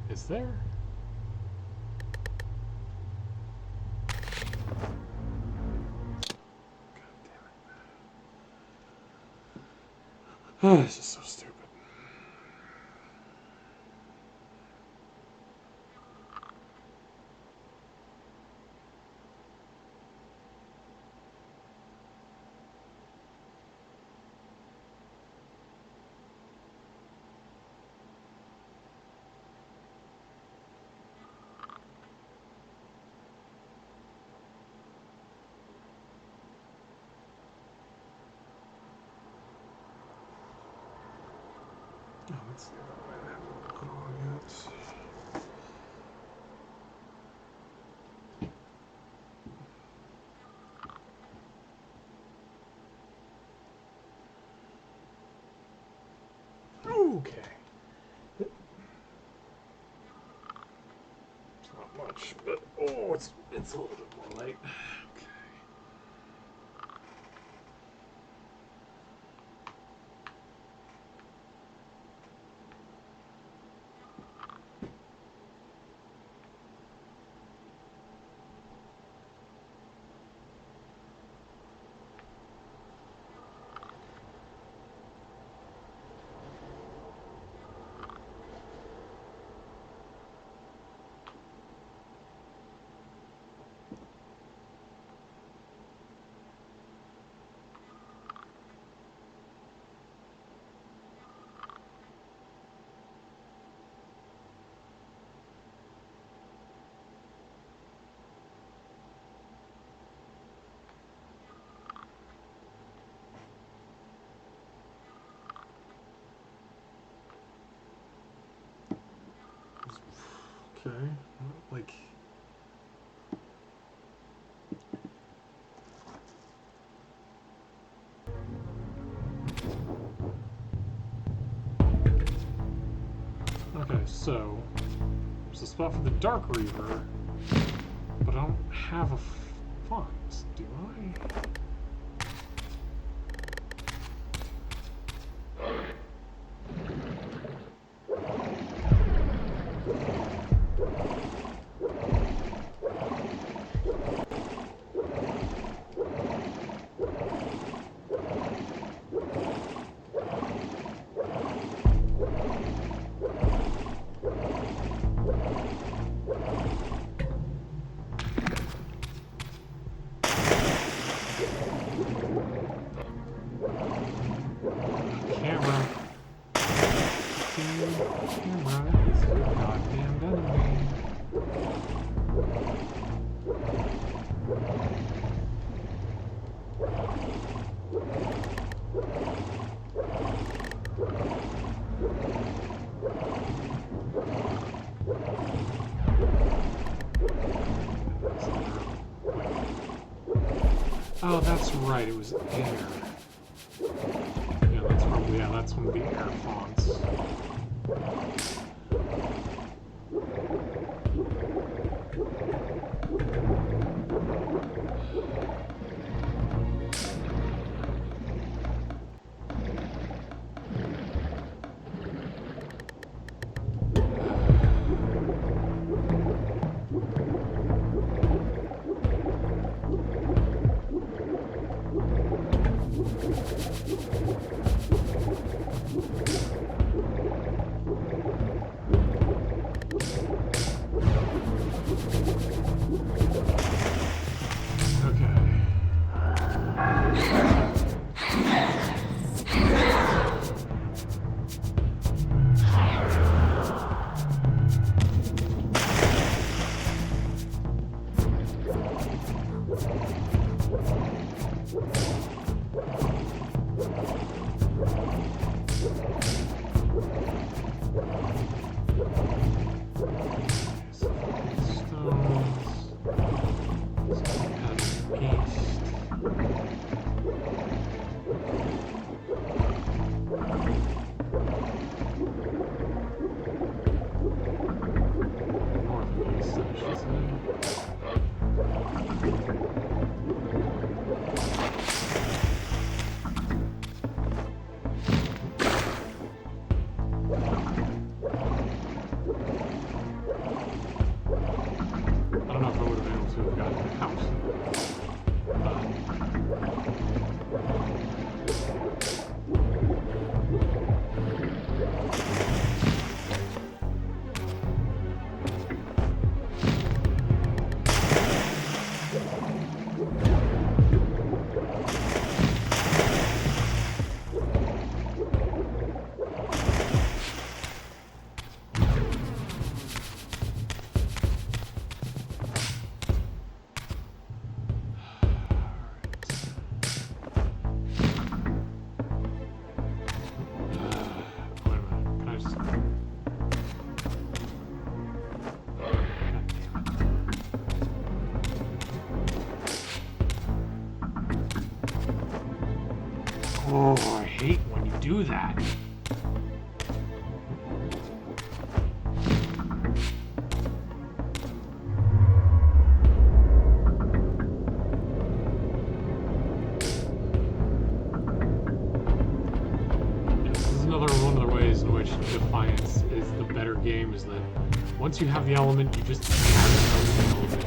Is there? Oh, this is so stupid. Oh, let's see that way. I haven't put on yet. Okay. It's not much, but oh, it's a little bit more light. Okay. Okay. Like. Okay, so there's a spot for the Dark Reaver, but I don't have a font, do I? Camera. Camera is your goddamn enemy. Oh, that's right, it was air. Yeah, that's one of the air fonts. Oh, I hate when you do that. This is another one of the ways in which Defiance is the better game, is that once you have the element, you just have the element.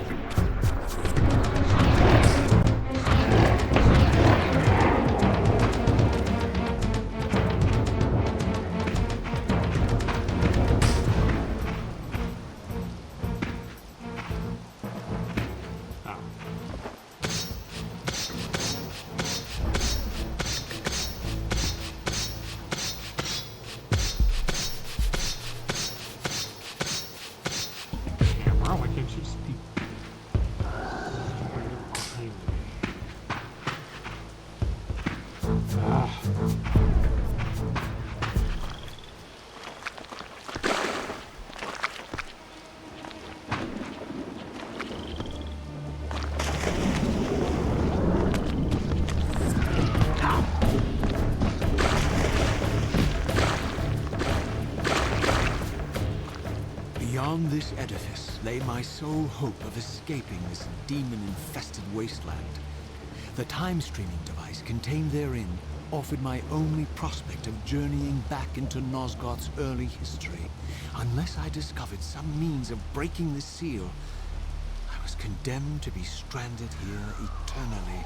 Beyond this edifice lay my sole hope of escaping this demon-infested wasteland. The time-streaming device contained therein offered my only prospect of journeying back into Nosgoth's early history. Unless I discovered some means of breaking the seal, I was condemned to be stranded here eternally.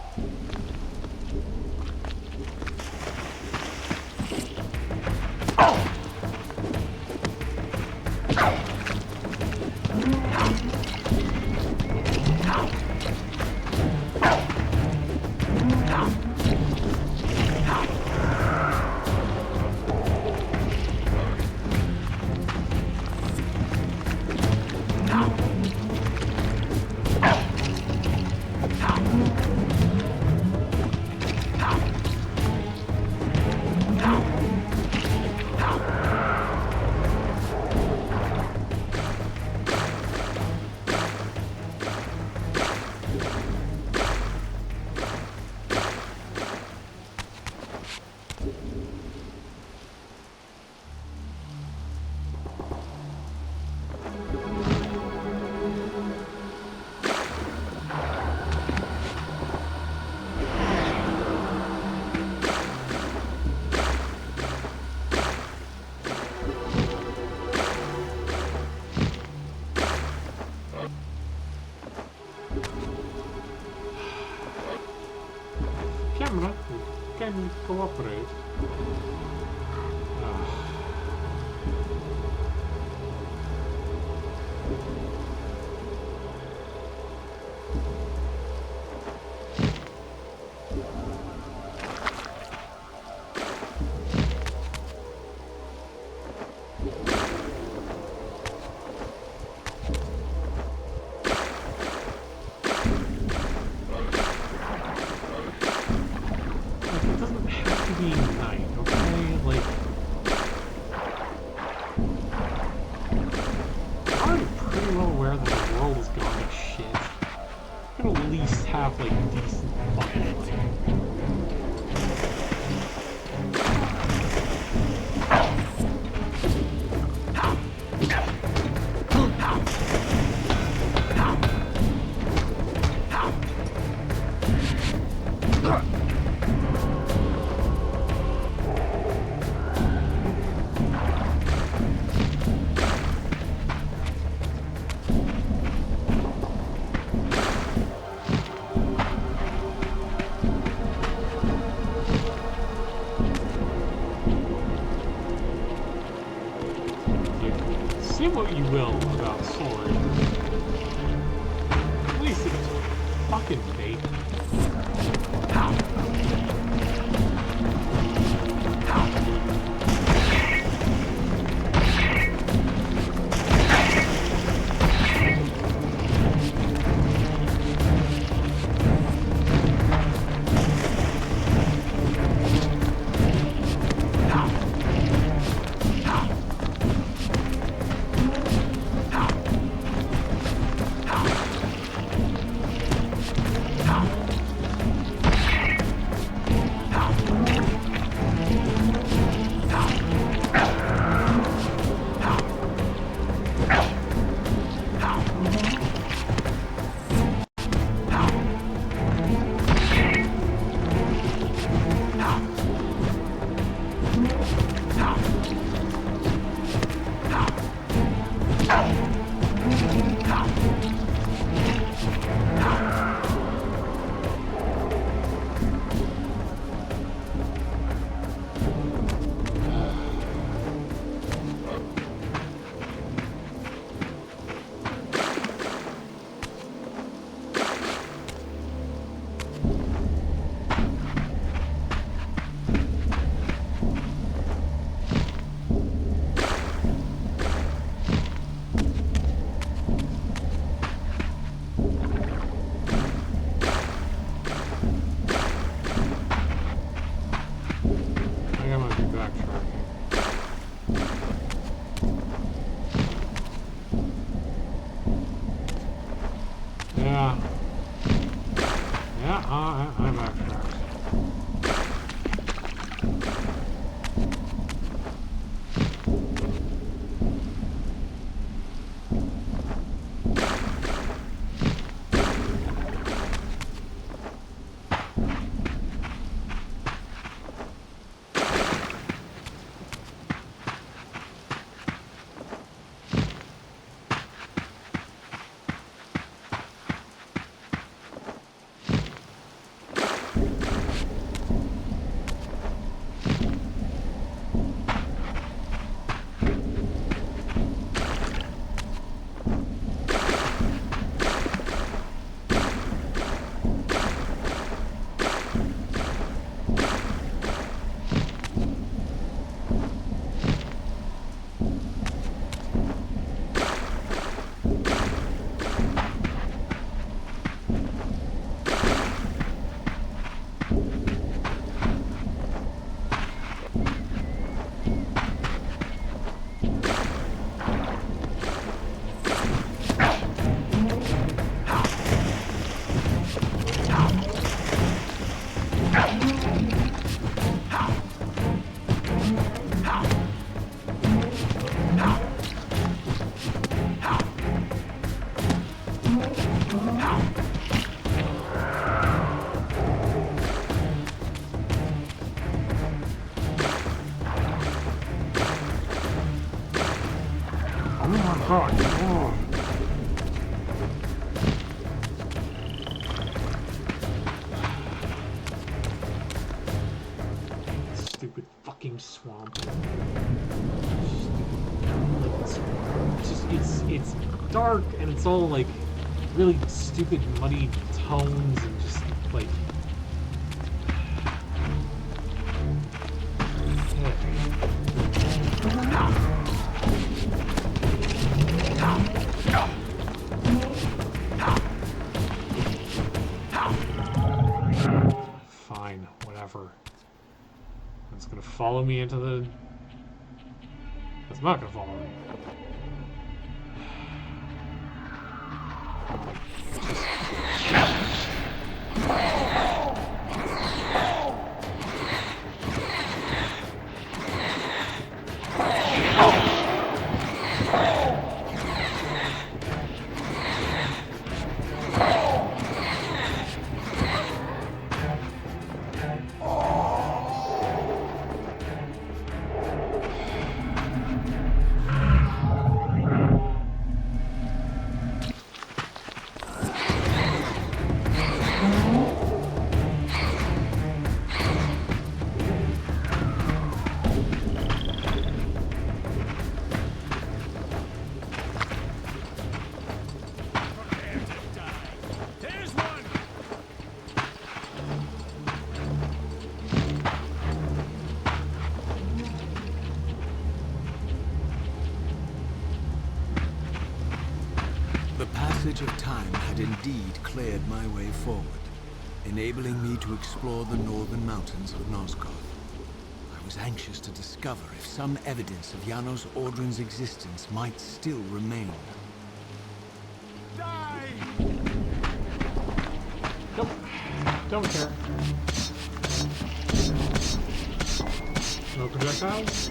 Camera, can you cooperate? Have like decent fun. Say what you will about Sword. At least it's fucking fake. Yeah, I'm after that. God. Oh. Stupid fucking swamp. It's dark and it's all like really stupid muddy tones and just like fine, whatever. It's gonna follow me into the... It's not gonna follow me. The passage of time had indeed cleared my way forward, enabling me to explore the northern mountains of Nosgoth. I was anxious to discover if some evidence of Janos Audrin's existence might still remain. Nope. Don't care. No projectiles?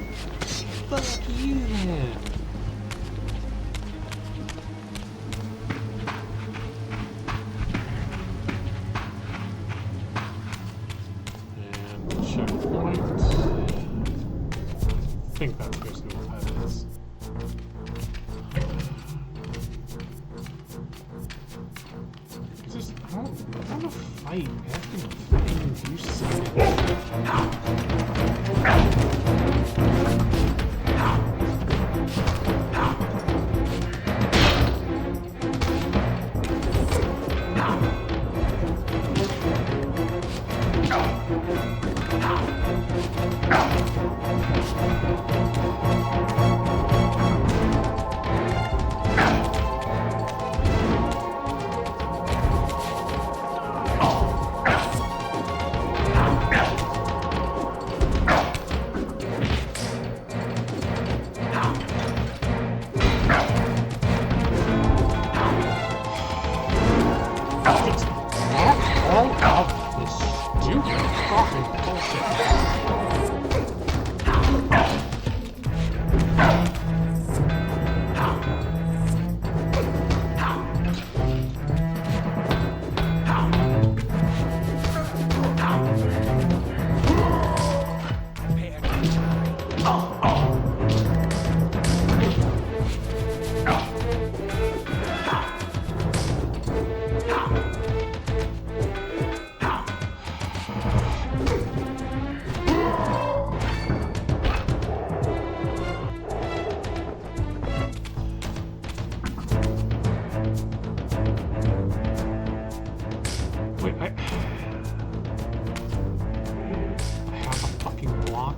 Fuck you, man. And checkpoint. I think that's basically what that is. It's just, I don't want to fight. I have to fucking do something. all of this stupid fucking bullshit. Wait, I have a fucking block.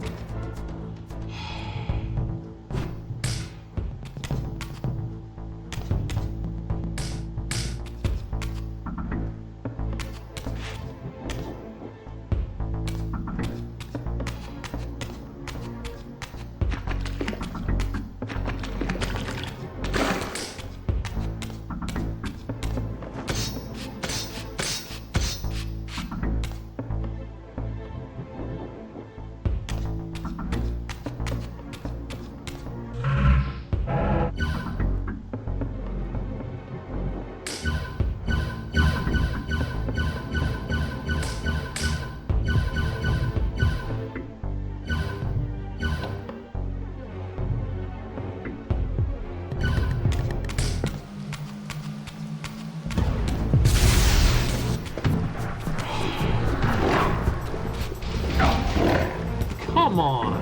Come on.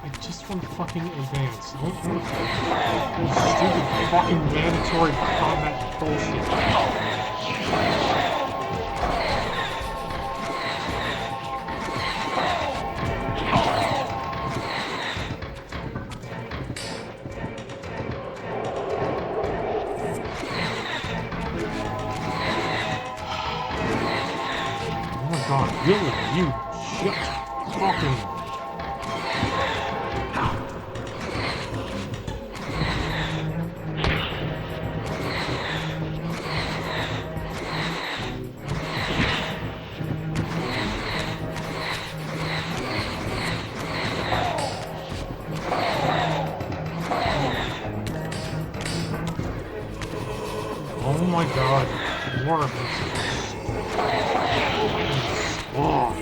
I just want to fucking advance. I don't want to stupid fucking mandatory combat bullshit. Oh my god, really? You shit fucking... Oh my god, more of this. Oh.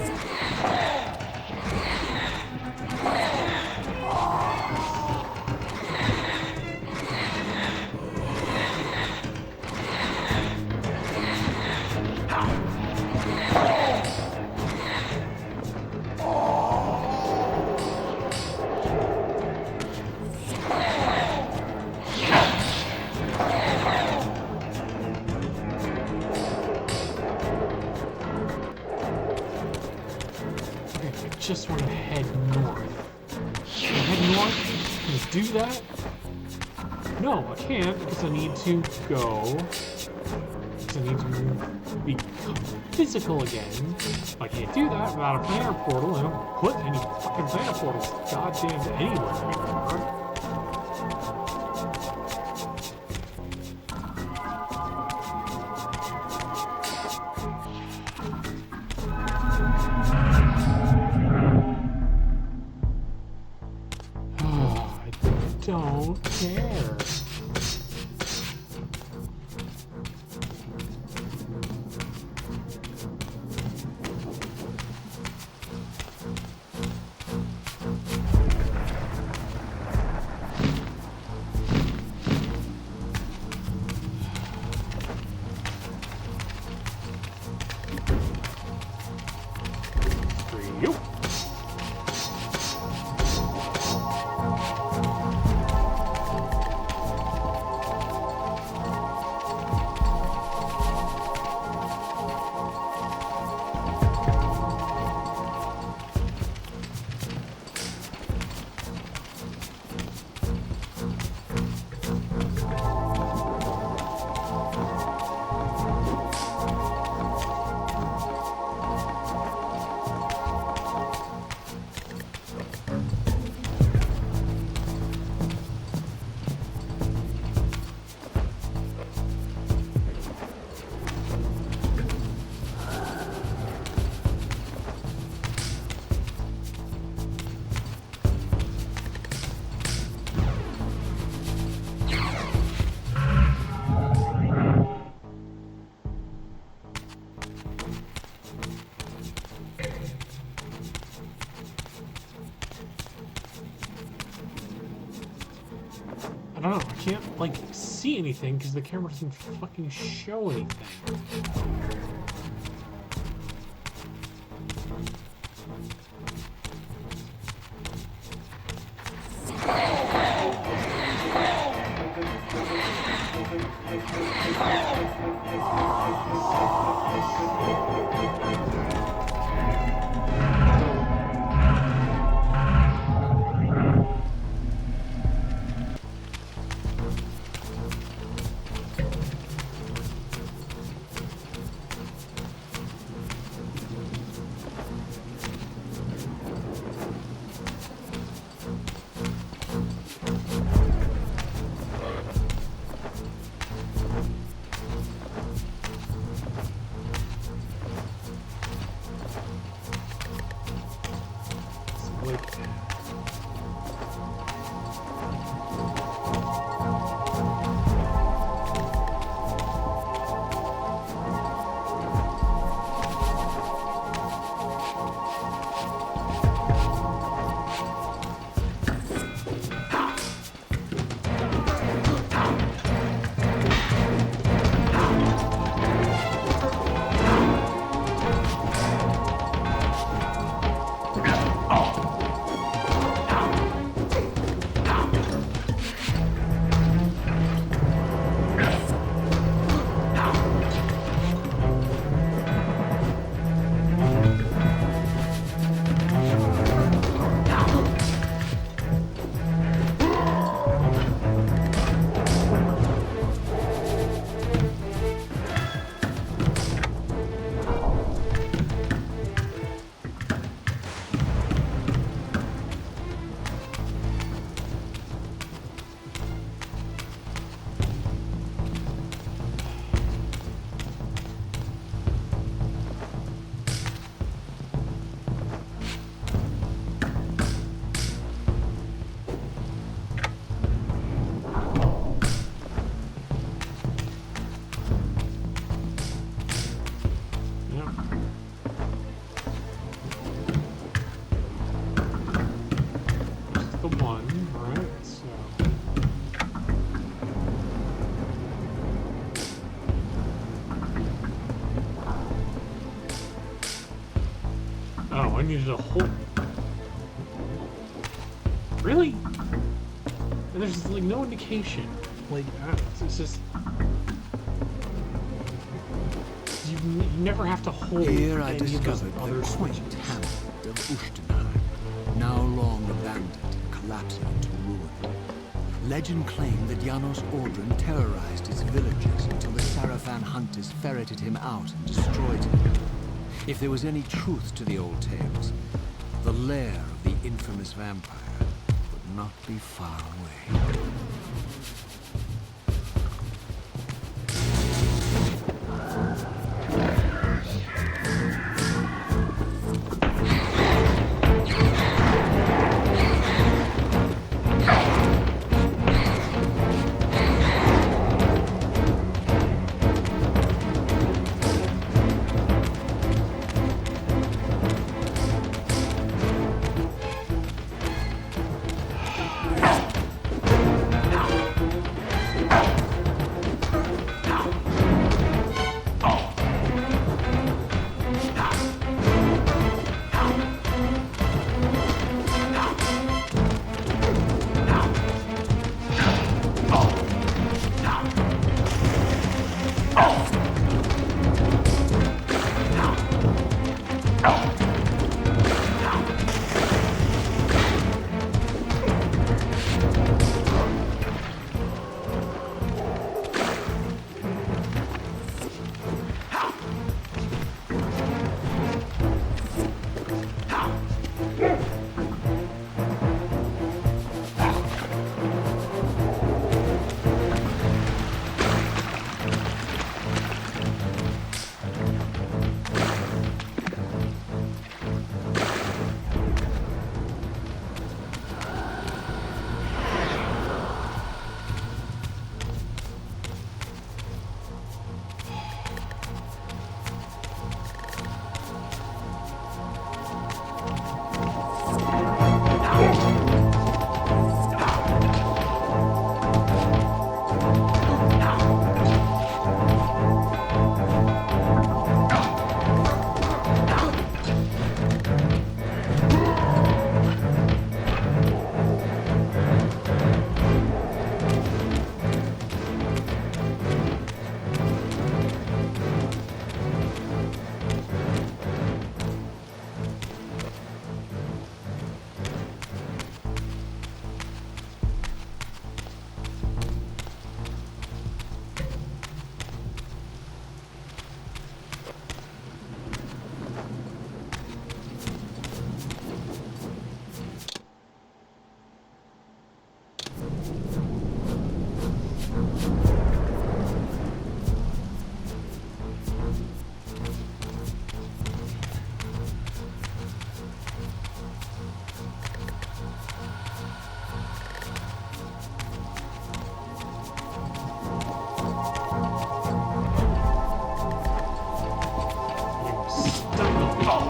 I just want to head north. Can I head north? Can I do that? No, I can't because I need to go. Because I need to become physical again. I can't do that without a planar portal. I don't put any fucking planar portals goddamn anywhere anymore. Don't care. don't know, I can't, like, see anything because the camera doesn't fucking show anything. I needed a whole... Really? And there's like no indication. Like, it's just... You never have to hold Here I any of those discovered other the quaint switches. hamlet of Ustenheim, now long abandoned and collapsing into ruin. Legend claimed that Janos Ordren terrorized its villagers until the Sarafan hunters ferreted him out and destroyed him. If there was any truth to the old tales, the lair of the infamous vampire would not be far away.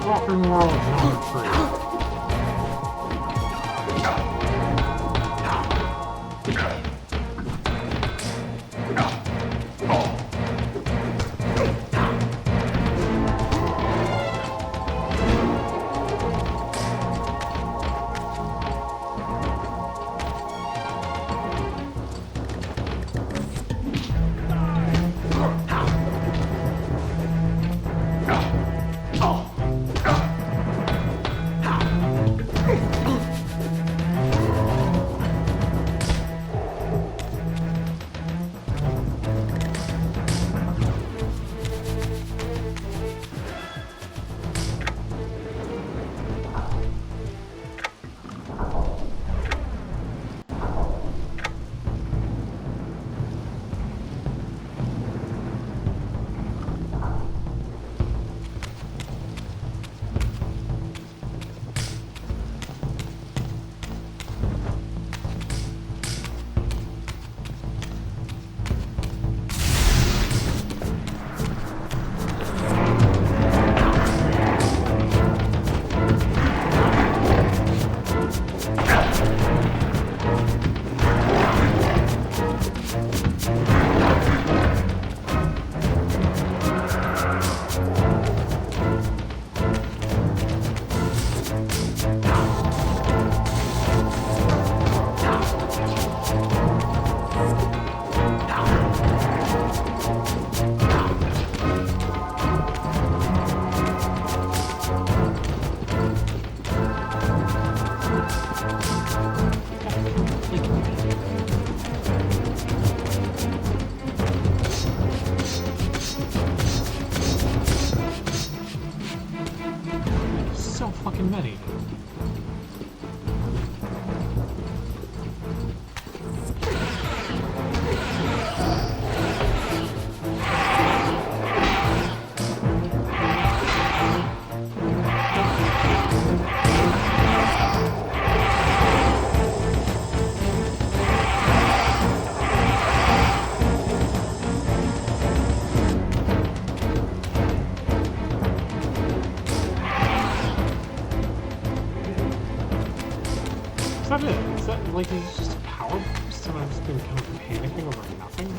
fucking world number 3. So fucking many. Is that it? Is that, like, is it just a power boost and I've just been kind of panicking over nothing?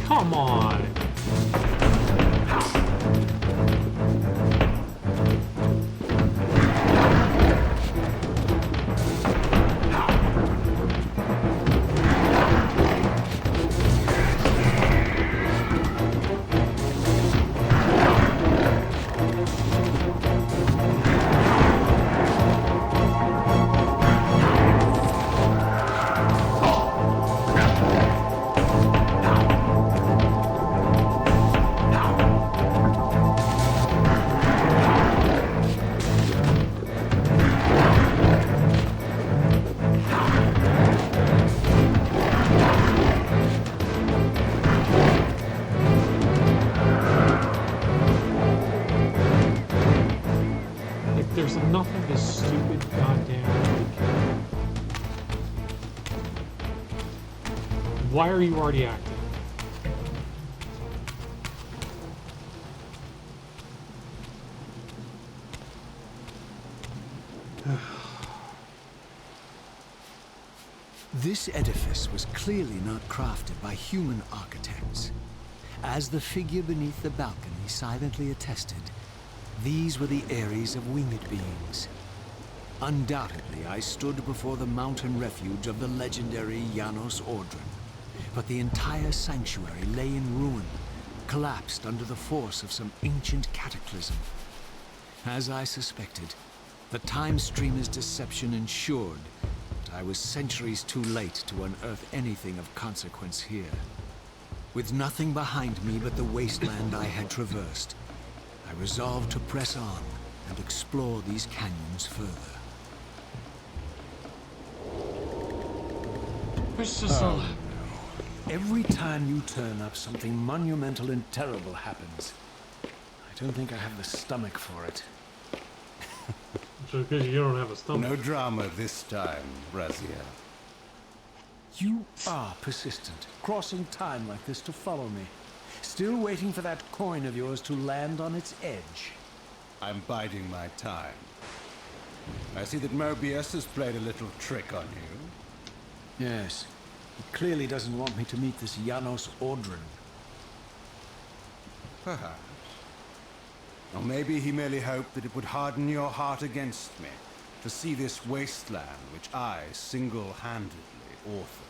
Come on! There's enough of this stupid goddamn... Why are you already active? This edifice was clearly not crafted by human architects. As the figure beneath the balcony silently attested, these were the Ares of winged beings. Undoubtedly, I stood before the mountain refuge of the legendary Janos Ordran, but the entire sanctuary lay in ruin, collapsed under the force of some ancient cataclysm. As I suspected, the time streamer's deception ensured that I was centuries too late to unearth anything of consequence here. With nothing behind me but the wasteland I had traversed, I resolved to press on and explore these canyons further. It's just Every time you turn up, something monumental and terrible happens. I don't think I have the stomach for it. just because you don't have a stomach. No drama this time, Raziel. You are persistent, crossing time like this to follow me. Still waiting for that coin of yours to land on its edge. I'm biding my time. I see that Mobius has played a little trick on you. Yes. He clearly doesn't want me to meet this Janos Ordrin. Perhaps. Or maybe he merely hoped that it would harden your heart against me, to see this wasteland which I single-handedly authored.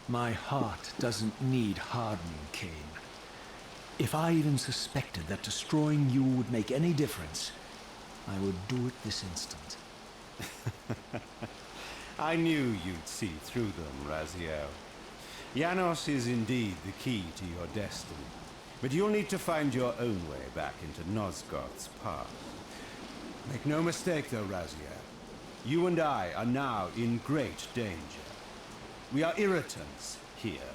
My heart doesn't need hardening, Cain. If I even suspected that destroying you would make any difference, I would do it this instant. I knew you'd see through them, Raziel. Janos is indeed the key to your destiny, but you'll need to find your own way back into Nosgoth's past. Make no mistake though, Raziel. You and I are now in great danger. We are irritants here.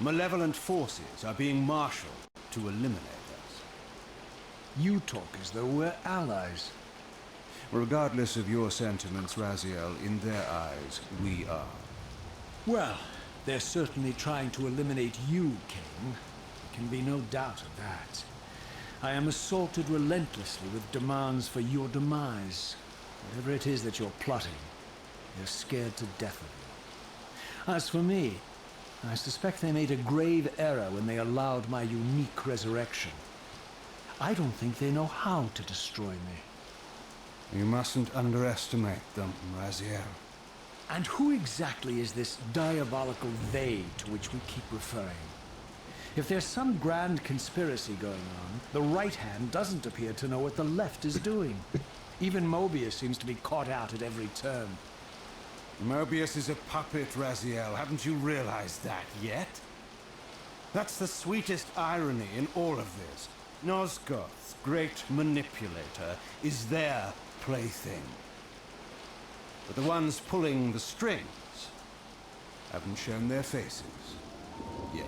Malevolent forces are being marshaled to eliminate us. You talk as though we're allies. Regardless of your sentiments, Raziel, in their eyes, we are. Well, they're certainly trying to eliminate you, Cain. There can be no doubt of that. I am assaulted relentlessly with demands for your demise. Whatever it is that you're plotting, they're scared to death of you. As for me, I suspect they made a grave error when they allowed my unique resurrection. I don't think they know how to destroy me. You mustn't underestimate them, Raziel. And who exactly is this diabolical they to which we keep referring? If there's some grand conspiracy going on, the right hand doesn't appear to know what the left is doing. Even Mobius seems to be caught out at every turn. Mobius is a puppet, Raziel. Haven't you realized that yet? That's the sweetest irony in all of this. Nosgoth's great manipulator is their plaything. But the ones pulling the strings haven't shown their faces yet.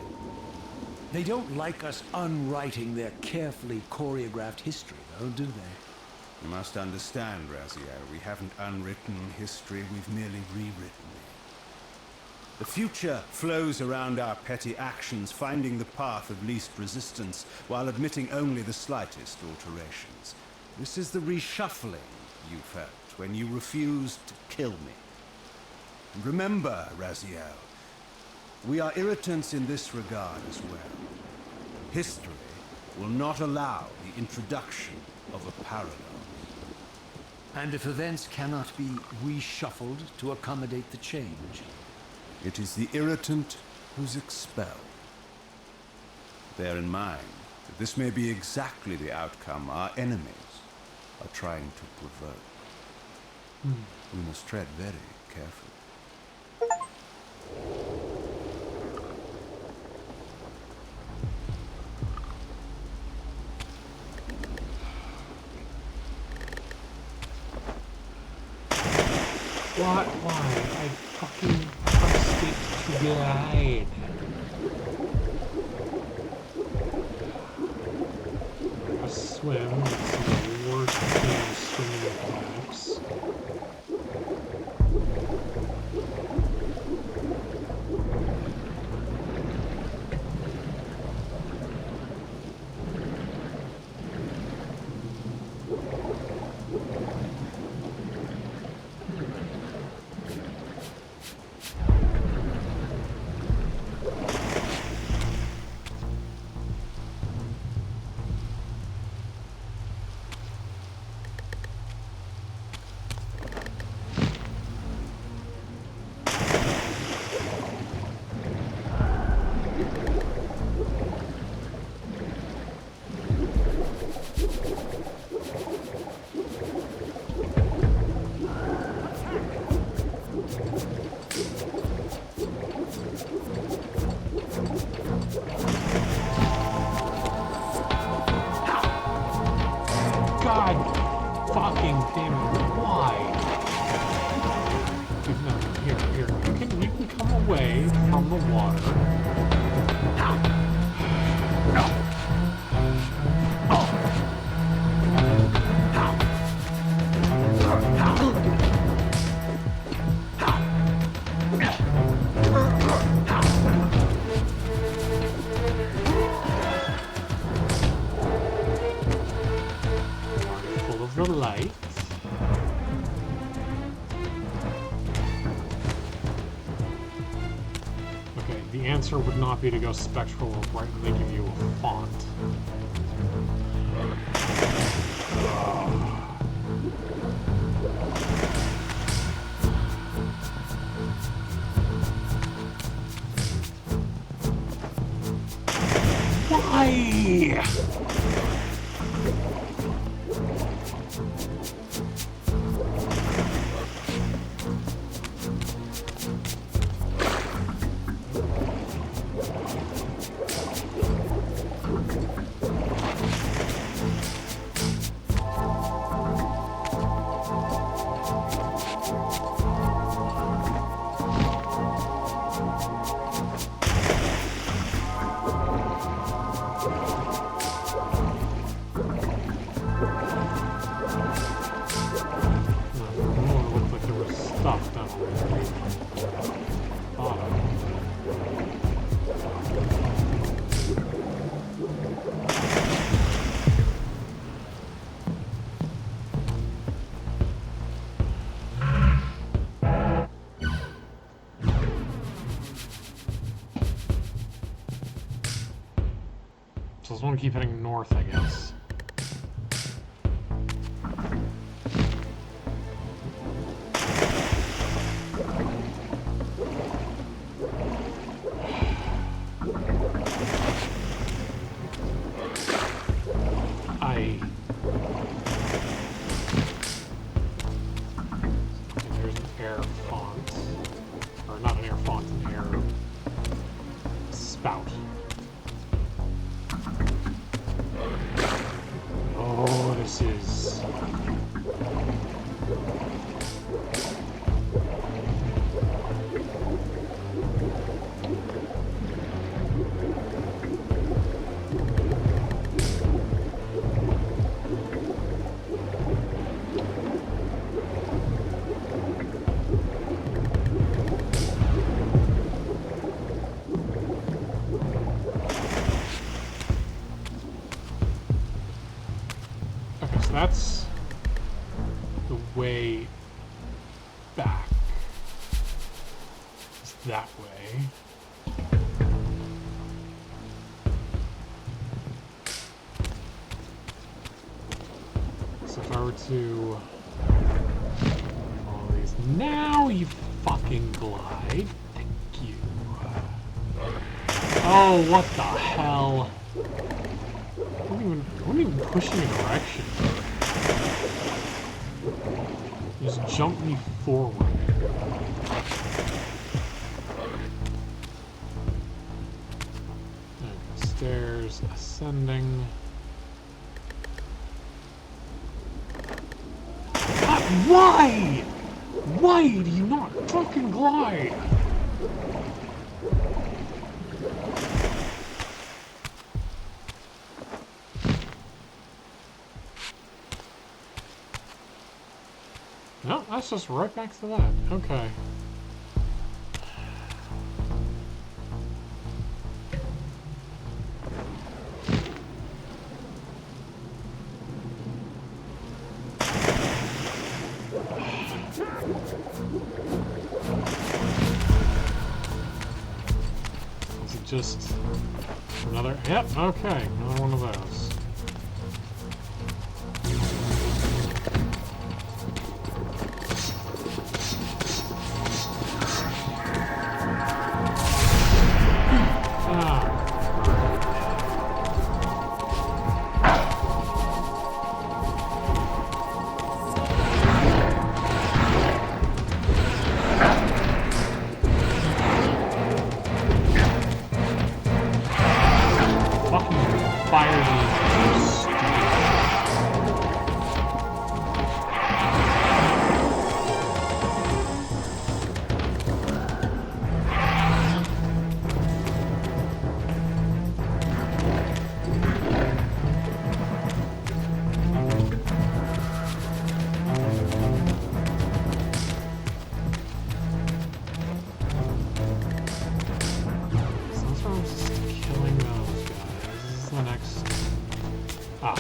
They don't like us unwriting their carefully choreographed history, though, do they? You must understand, Raziel, we haven't unwritten history, we've merely rewritten it. The future flows around our petty actions, finding the path of least resistance, while admitting only the slightest alterations. This is the reshuffling you felt when you refused to kill me. And remember, Raziel, we are irritants in this regard as well. History will not allow the introduction of a paradox. And if events cannot be reshuffled to accommodate the change? It is the irritant who's expelled. Bear in mind that this may be exactly the outcome our enemies are trying to provoke. We must tread very carefully. Why? I fucking pressed it to glide. A swim is the worst damn swimming mechanics. God fucking damn it. Why? No, here. You can come away from the water. Full of the light. Okay, the answer would not be to go spectral or bright when they give you a font. Why? Looked like there was stuff down there. Bottom. So I just want to keep heading north, I guess. There's an air font. Or not an air font, an air spout. Oh, this is... Okay, so that's the way back. It's that way. So if I were to follow these, now you fucking glide. Thank you. Oh, what the hell? I wouldn't even push me in a direction. Just jump me forward. Okay, stairs ascending. God, why? Why do you not fucking glide? No, that's just right back to that. Okay. Is it just another? Yep, okay, another one of those. Fire these. next? Ah.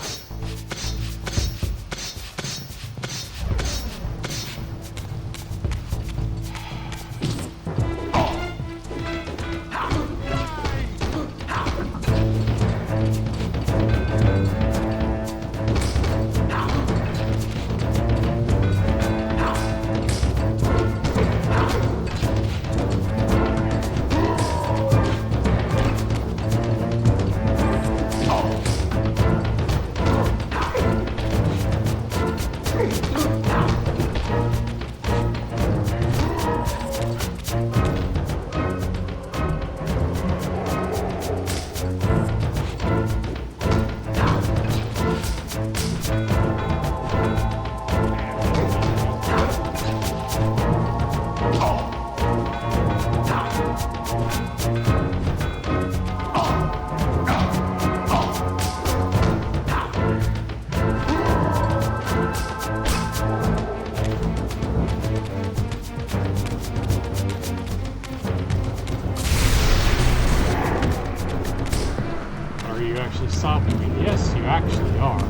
Are you actually stopping me? Yes, you actually are.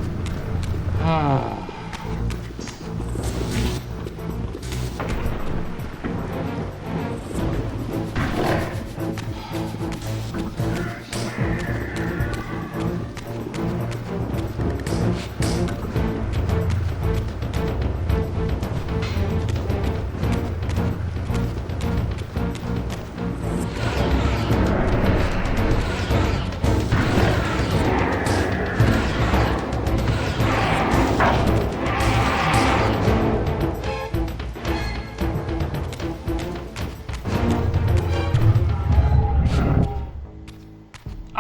Ah.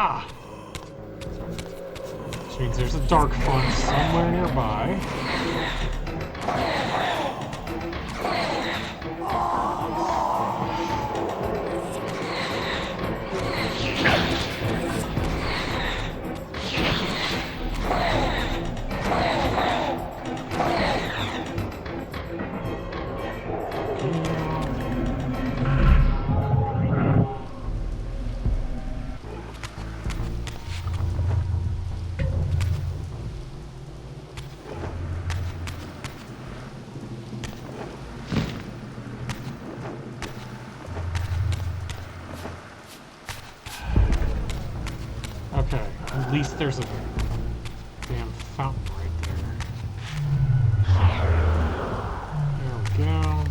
Ah! Which means there's a dark font somewhere nearby. Okay, at least there's a damn fountain right there. There we go.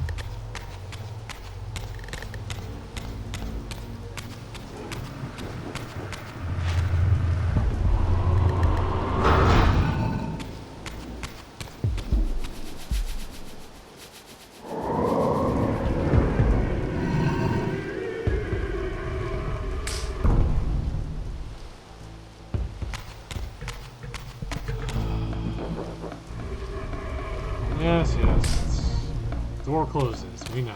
Yes, yes. Door closes, we know.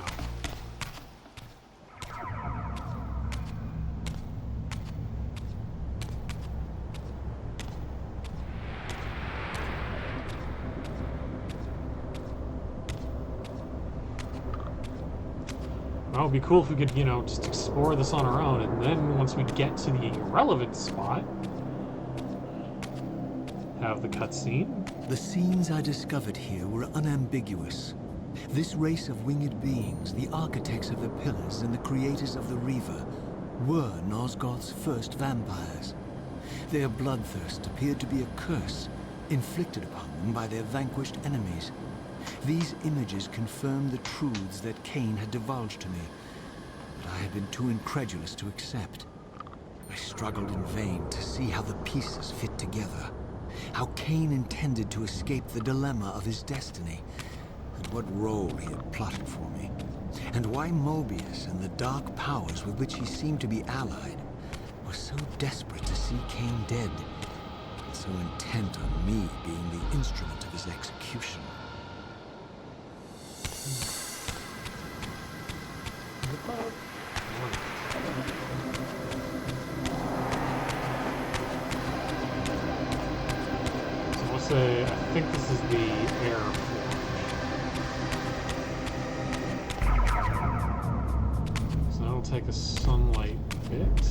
Well, it'd be cool if we could, you know, just explore this on our own, and then once we get to the relevant spot, have the cutscene. The scenes I discovered here were unambiguous. This race of winged beings, the architects of the pillars and the creators of the Reaver, were Nosgoth's first vampires. Their bloodthirst appeared to be a curse, inflicted upon them by their vanquished enemies. These images confirmed the truths that Cain had divulged to me, but I had been too incredulous to accept. I struggled in vain to see how the pieces fit together. How Cain intended to escape the dilemma of his destiny, and what role he had plotted for me, and why Mobius and the dark powers with which he seemed to be allied were so desperate to see Cain dead, and so intent on me being the instrument of his execution. I think this is the air forge. So that'll take a sunlight bit.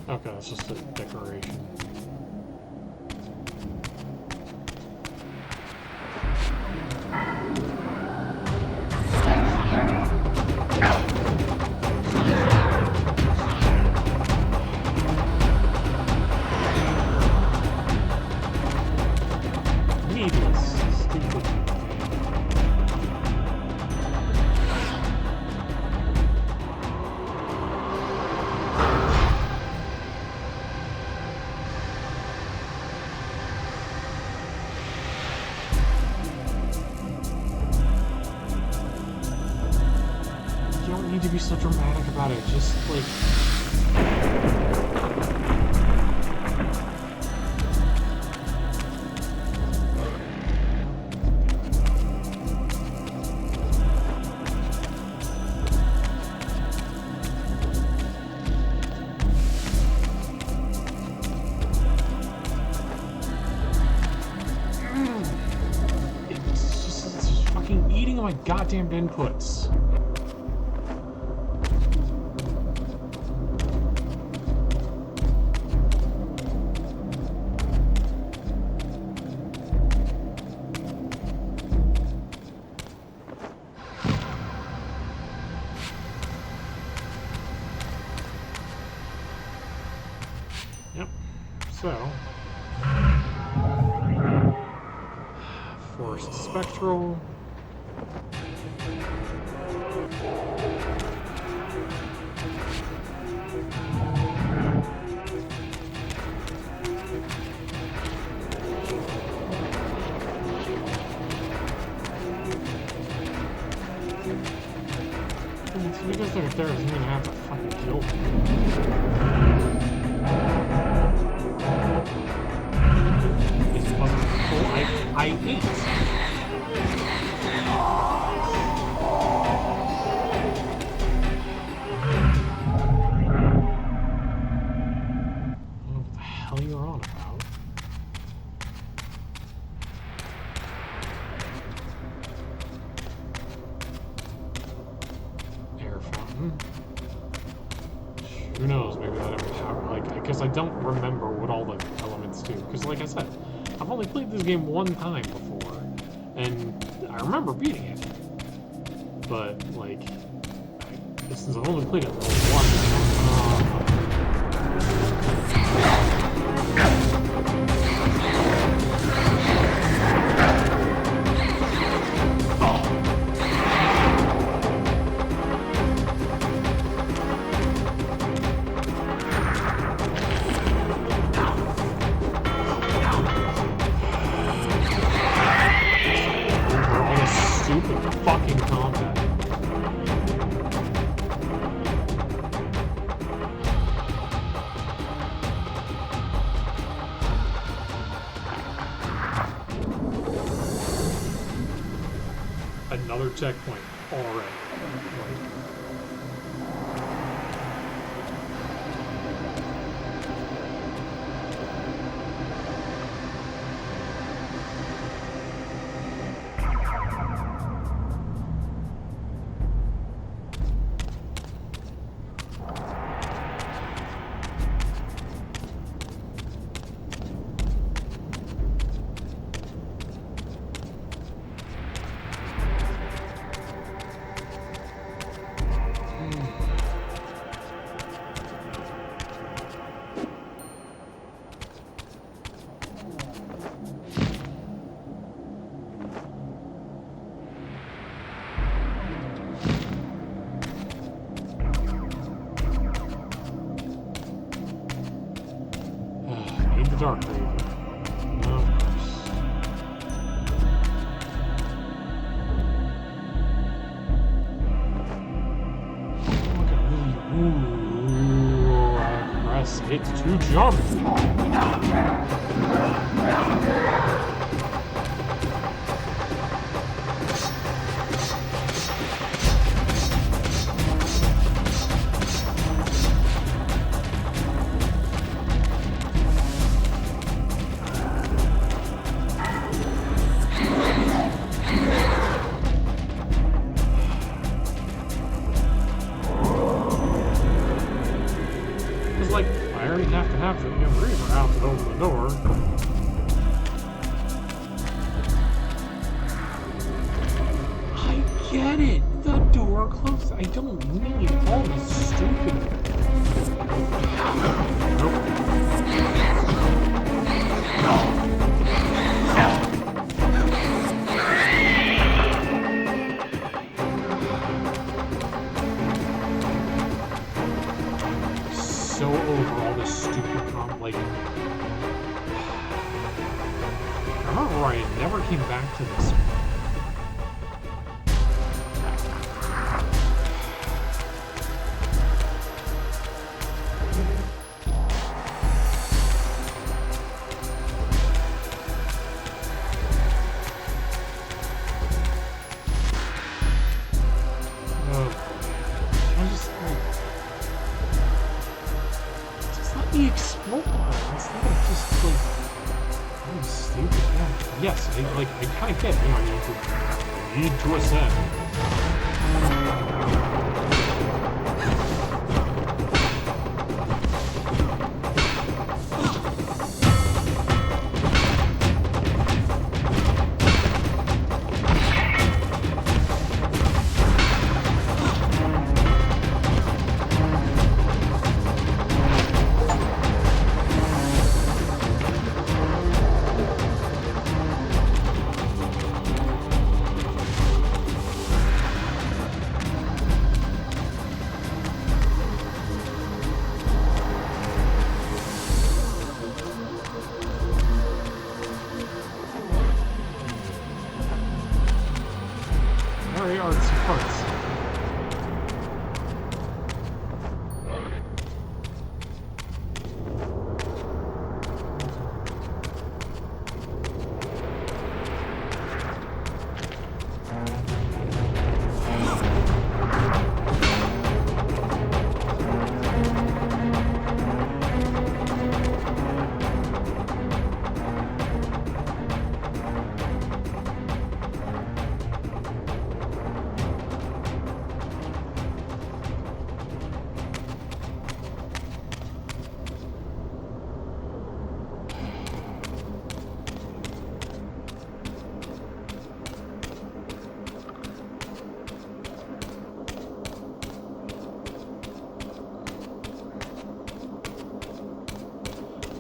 Okay, that's just a decoration. Needless, stupid. You don't need to be so dramatic about it. Just like. It's just fucking eating my goddamn inputs. Yep. So. Forced spectral. Because they're there doesn't mean I have to fucking kill them. It's puzzle. I ate. What the hell you're on about? Air fountain. Who knows? Maybe that empower. Like, because I don't remember what all the elements do. Because, like I said, I've only played this game one time before, and I remember beating it. But like, since I've only played it once. Stupid fucking combat. Another checkpoint already. Need the Dark Reaver. No, of course. Look at really. Ooh, I press it to jump. Like, I I already have to have the Reaver out to open the door. I get it! The door closed. I don't need all this stupid... Nope. So over all this stupid like... I remember I never came back to this one. Yes, I kind of get, you know, you need to ascend. Very artsy fartsy.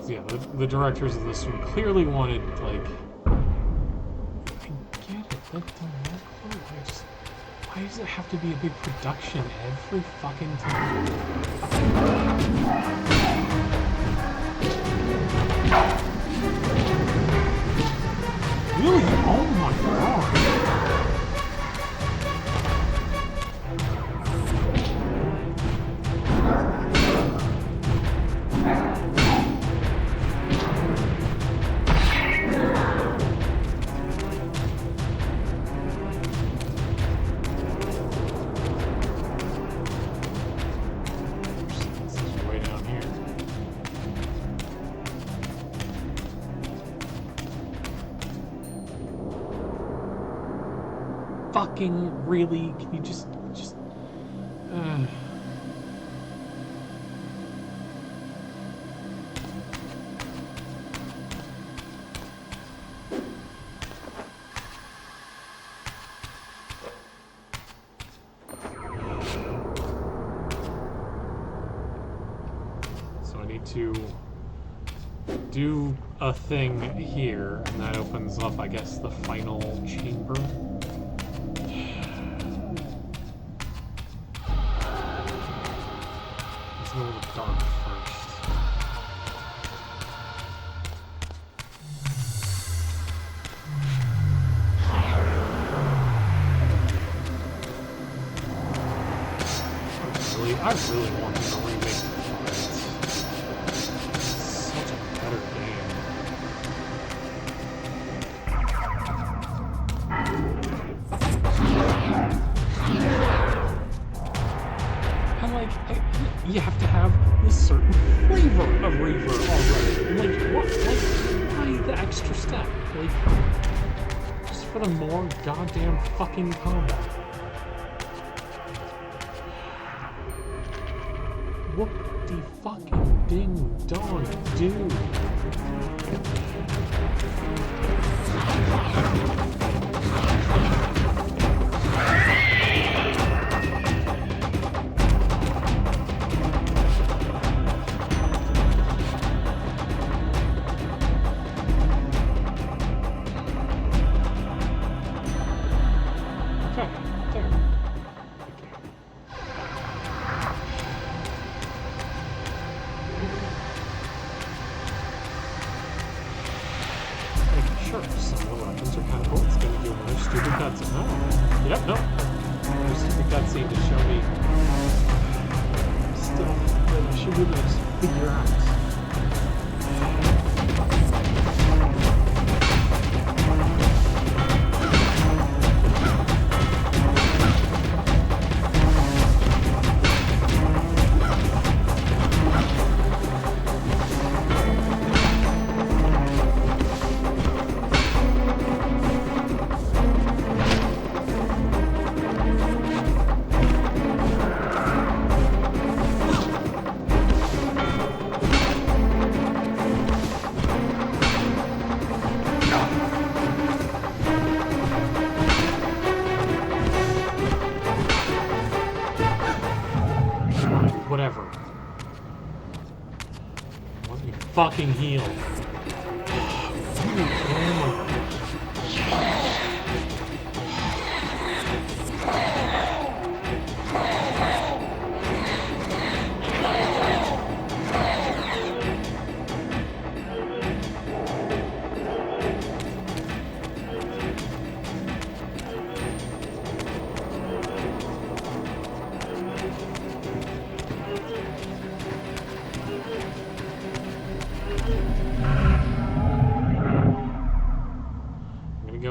Yeah, the directors of this one clearly wanted, like... I get it, that don't work. Why does it have to be a big production every fucking time? Really? Oh my god! Fucking really? Can you just So I need to do a thing here, and that opens up, I guess, the final chamber. Go with the dark first. I really want them to remake the fight. It's such a better game. I'm like, you have to have this certain flavor of Reaver already. Like, what? Like, why the extra step? Like, just for the more goddamn fucking combat. What the fucking ding dong do? Whatever. Let me fucking heal.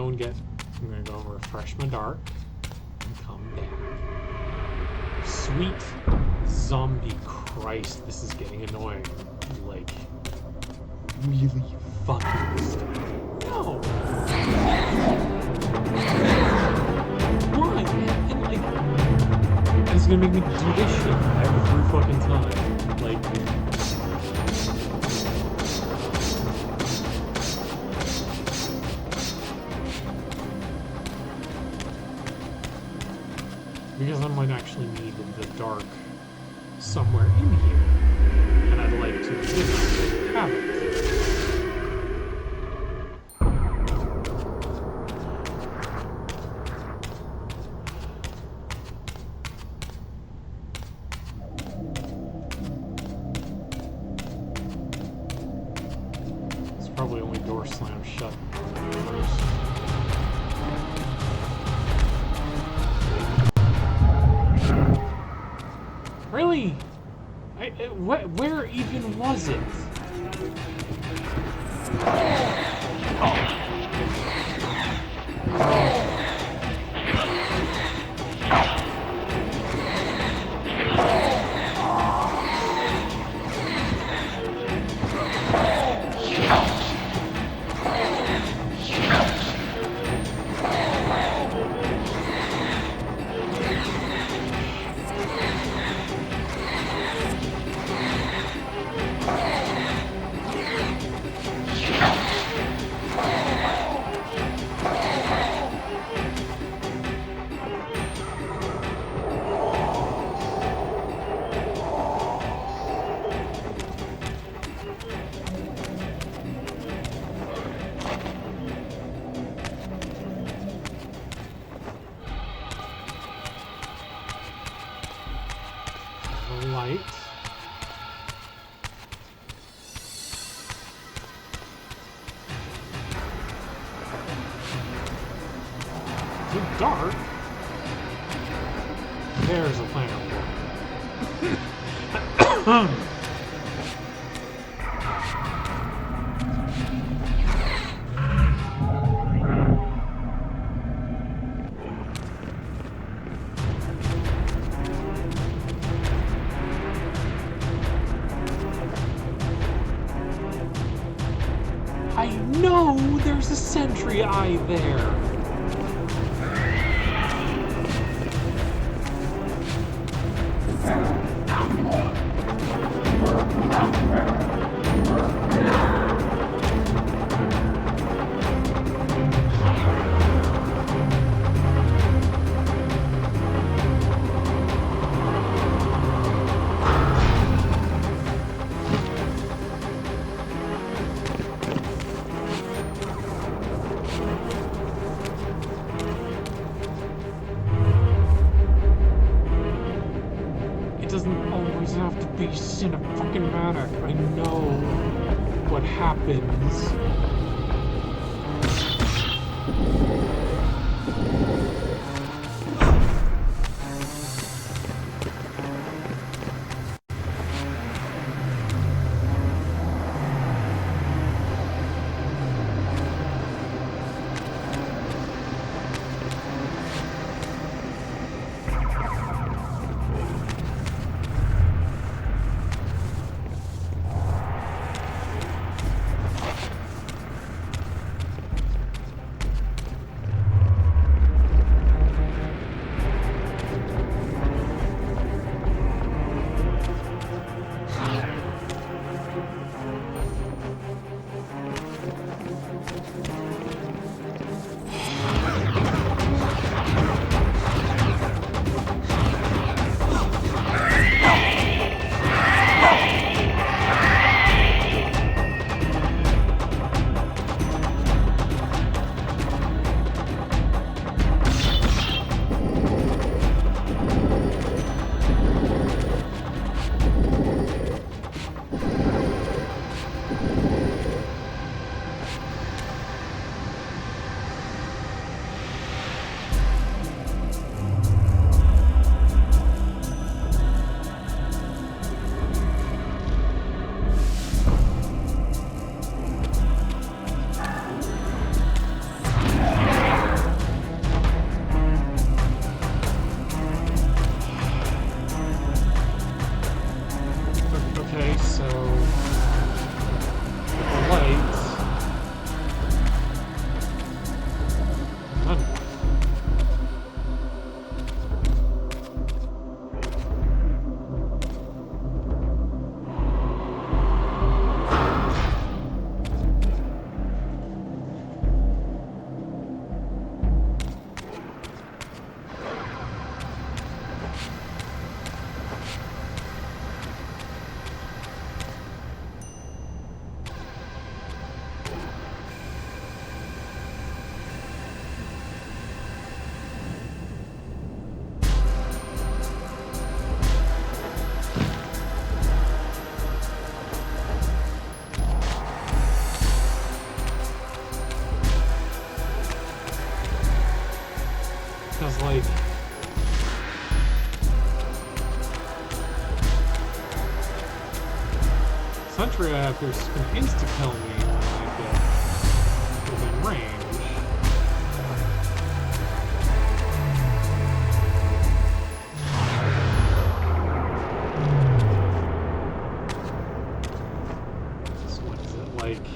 I'm gonna go and refresh my dark and come back. Sweet zombie Christ, this is getting annoying. Like, really fucking stupid. No! Why? And like, it's gonna make me do this shit every fucking time. Like, because I might actually need the dark somewhere in here, and I'd like to, you know, have it. It's probably only door slammed shut first. Really? Where even was it? Light. Is it dark? There's a planet. I know there's a sentry eye there. in a fucking manner. I know what happens. Okay, so the lights. Because, like, Sentry Raptors can insta-kill me when I get within range. So what is it, like...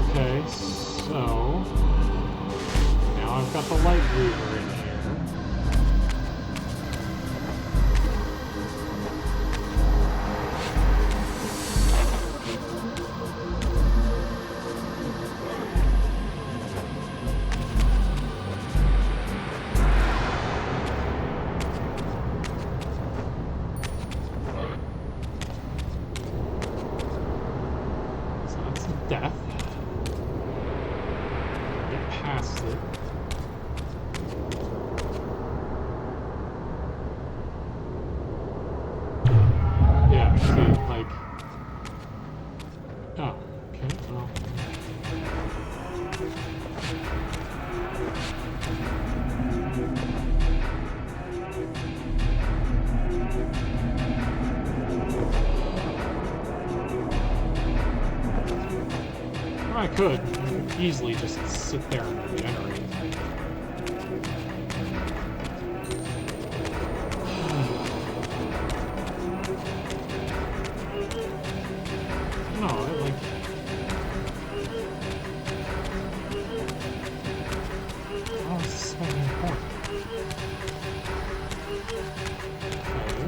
Okay, so now I've got the light Reaver in here. So that's death. Get past it. Yeah, see, like... Oh, okay, well... I could easily just sit there and regenerate. No, like... Oh, this is so important. Okay.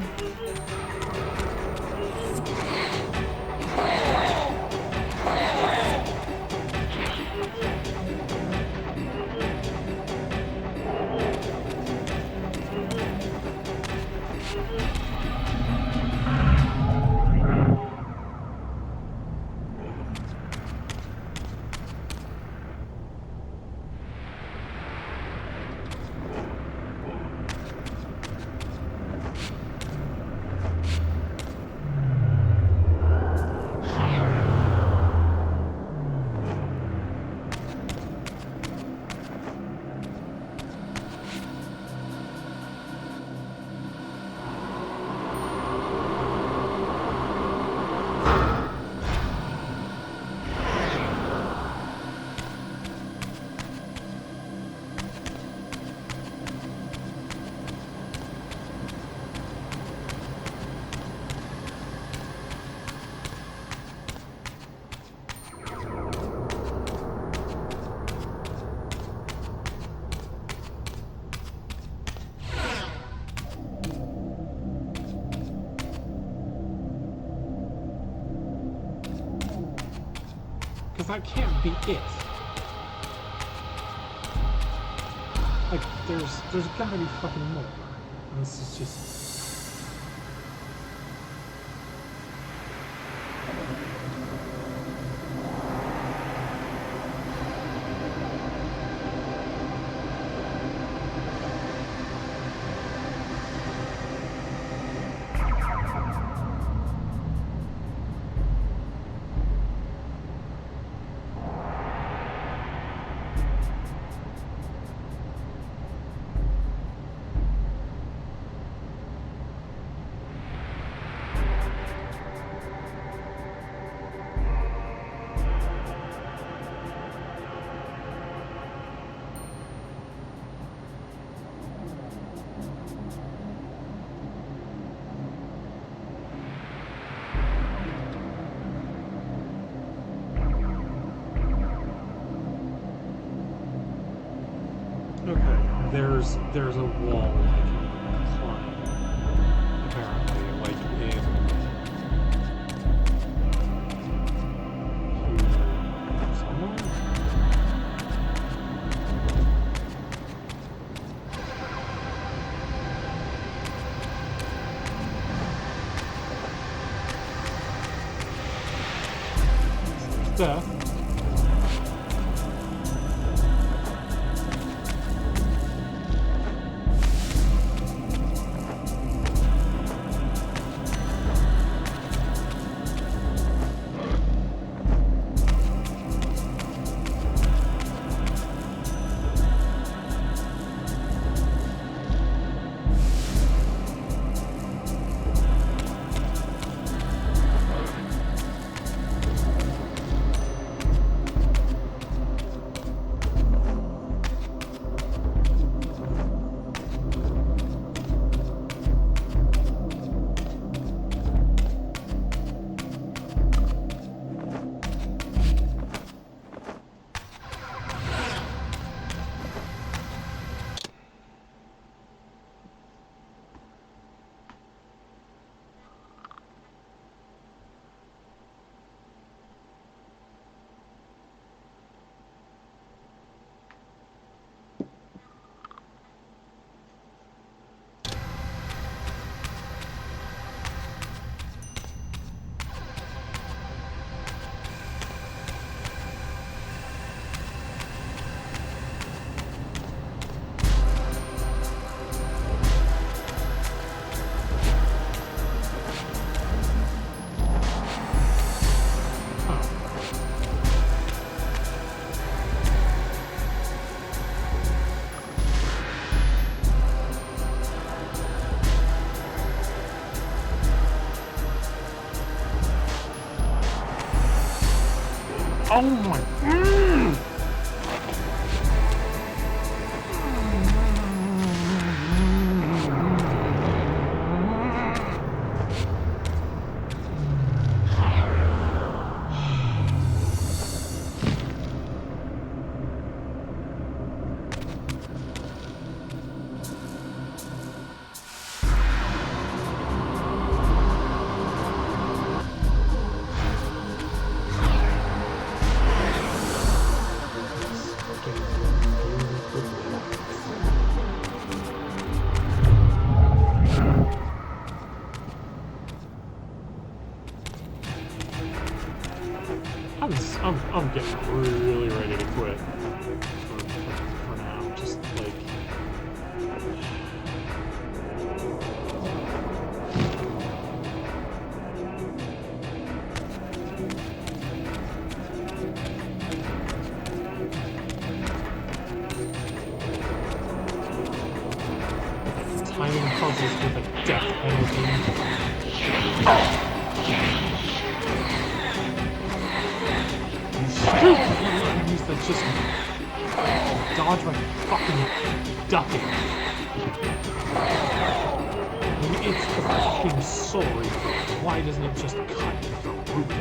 that can't be it. Like, there's gotta be fucking more. And this is just... Okay, there's a wall I can climb, apparently, like in here somewhere? There's death. Oh my... I'm getting really ready to quit for now. Just like... timing puzzles with a death penalty. Enemies that just dodge my fucking ducking. I mean, it's the fucking soul Reaver. Why doesn't it just cut the root?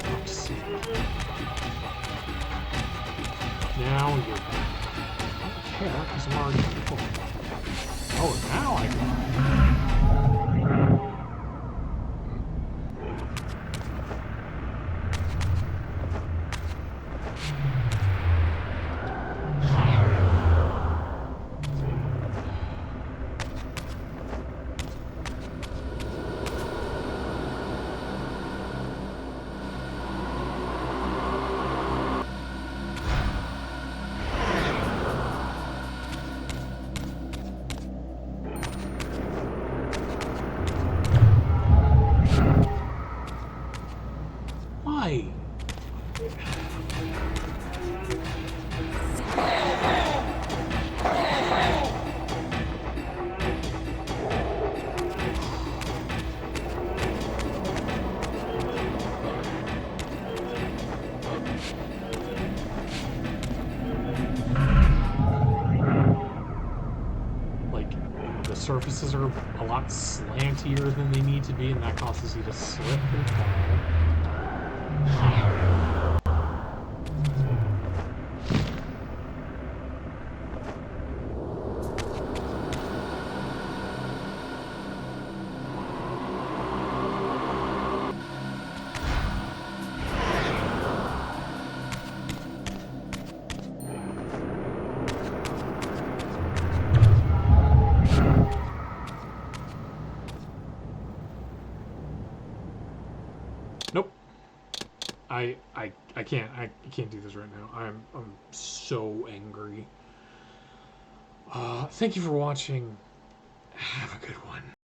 Fuck's sake. Now you're back. I don't care, because I'm already full. Oh, now I can... Why? Like, the surfaces are a lot slantier than they need to be, and that causes you to slip and fall. Nope. I can't do this right now. I'm so angry. Thank you for watching. Have a good one.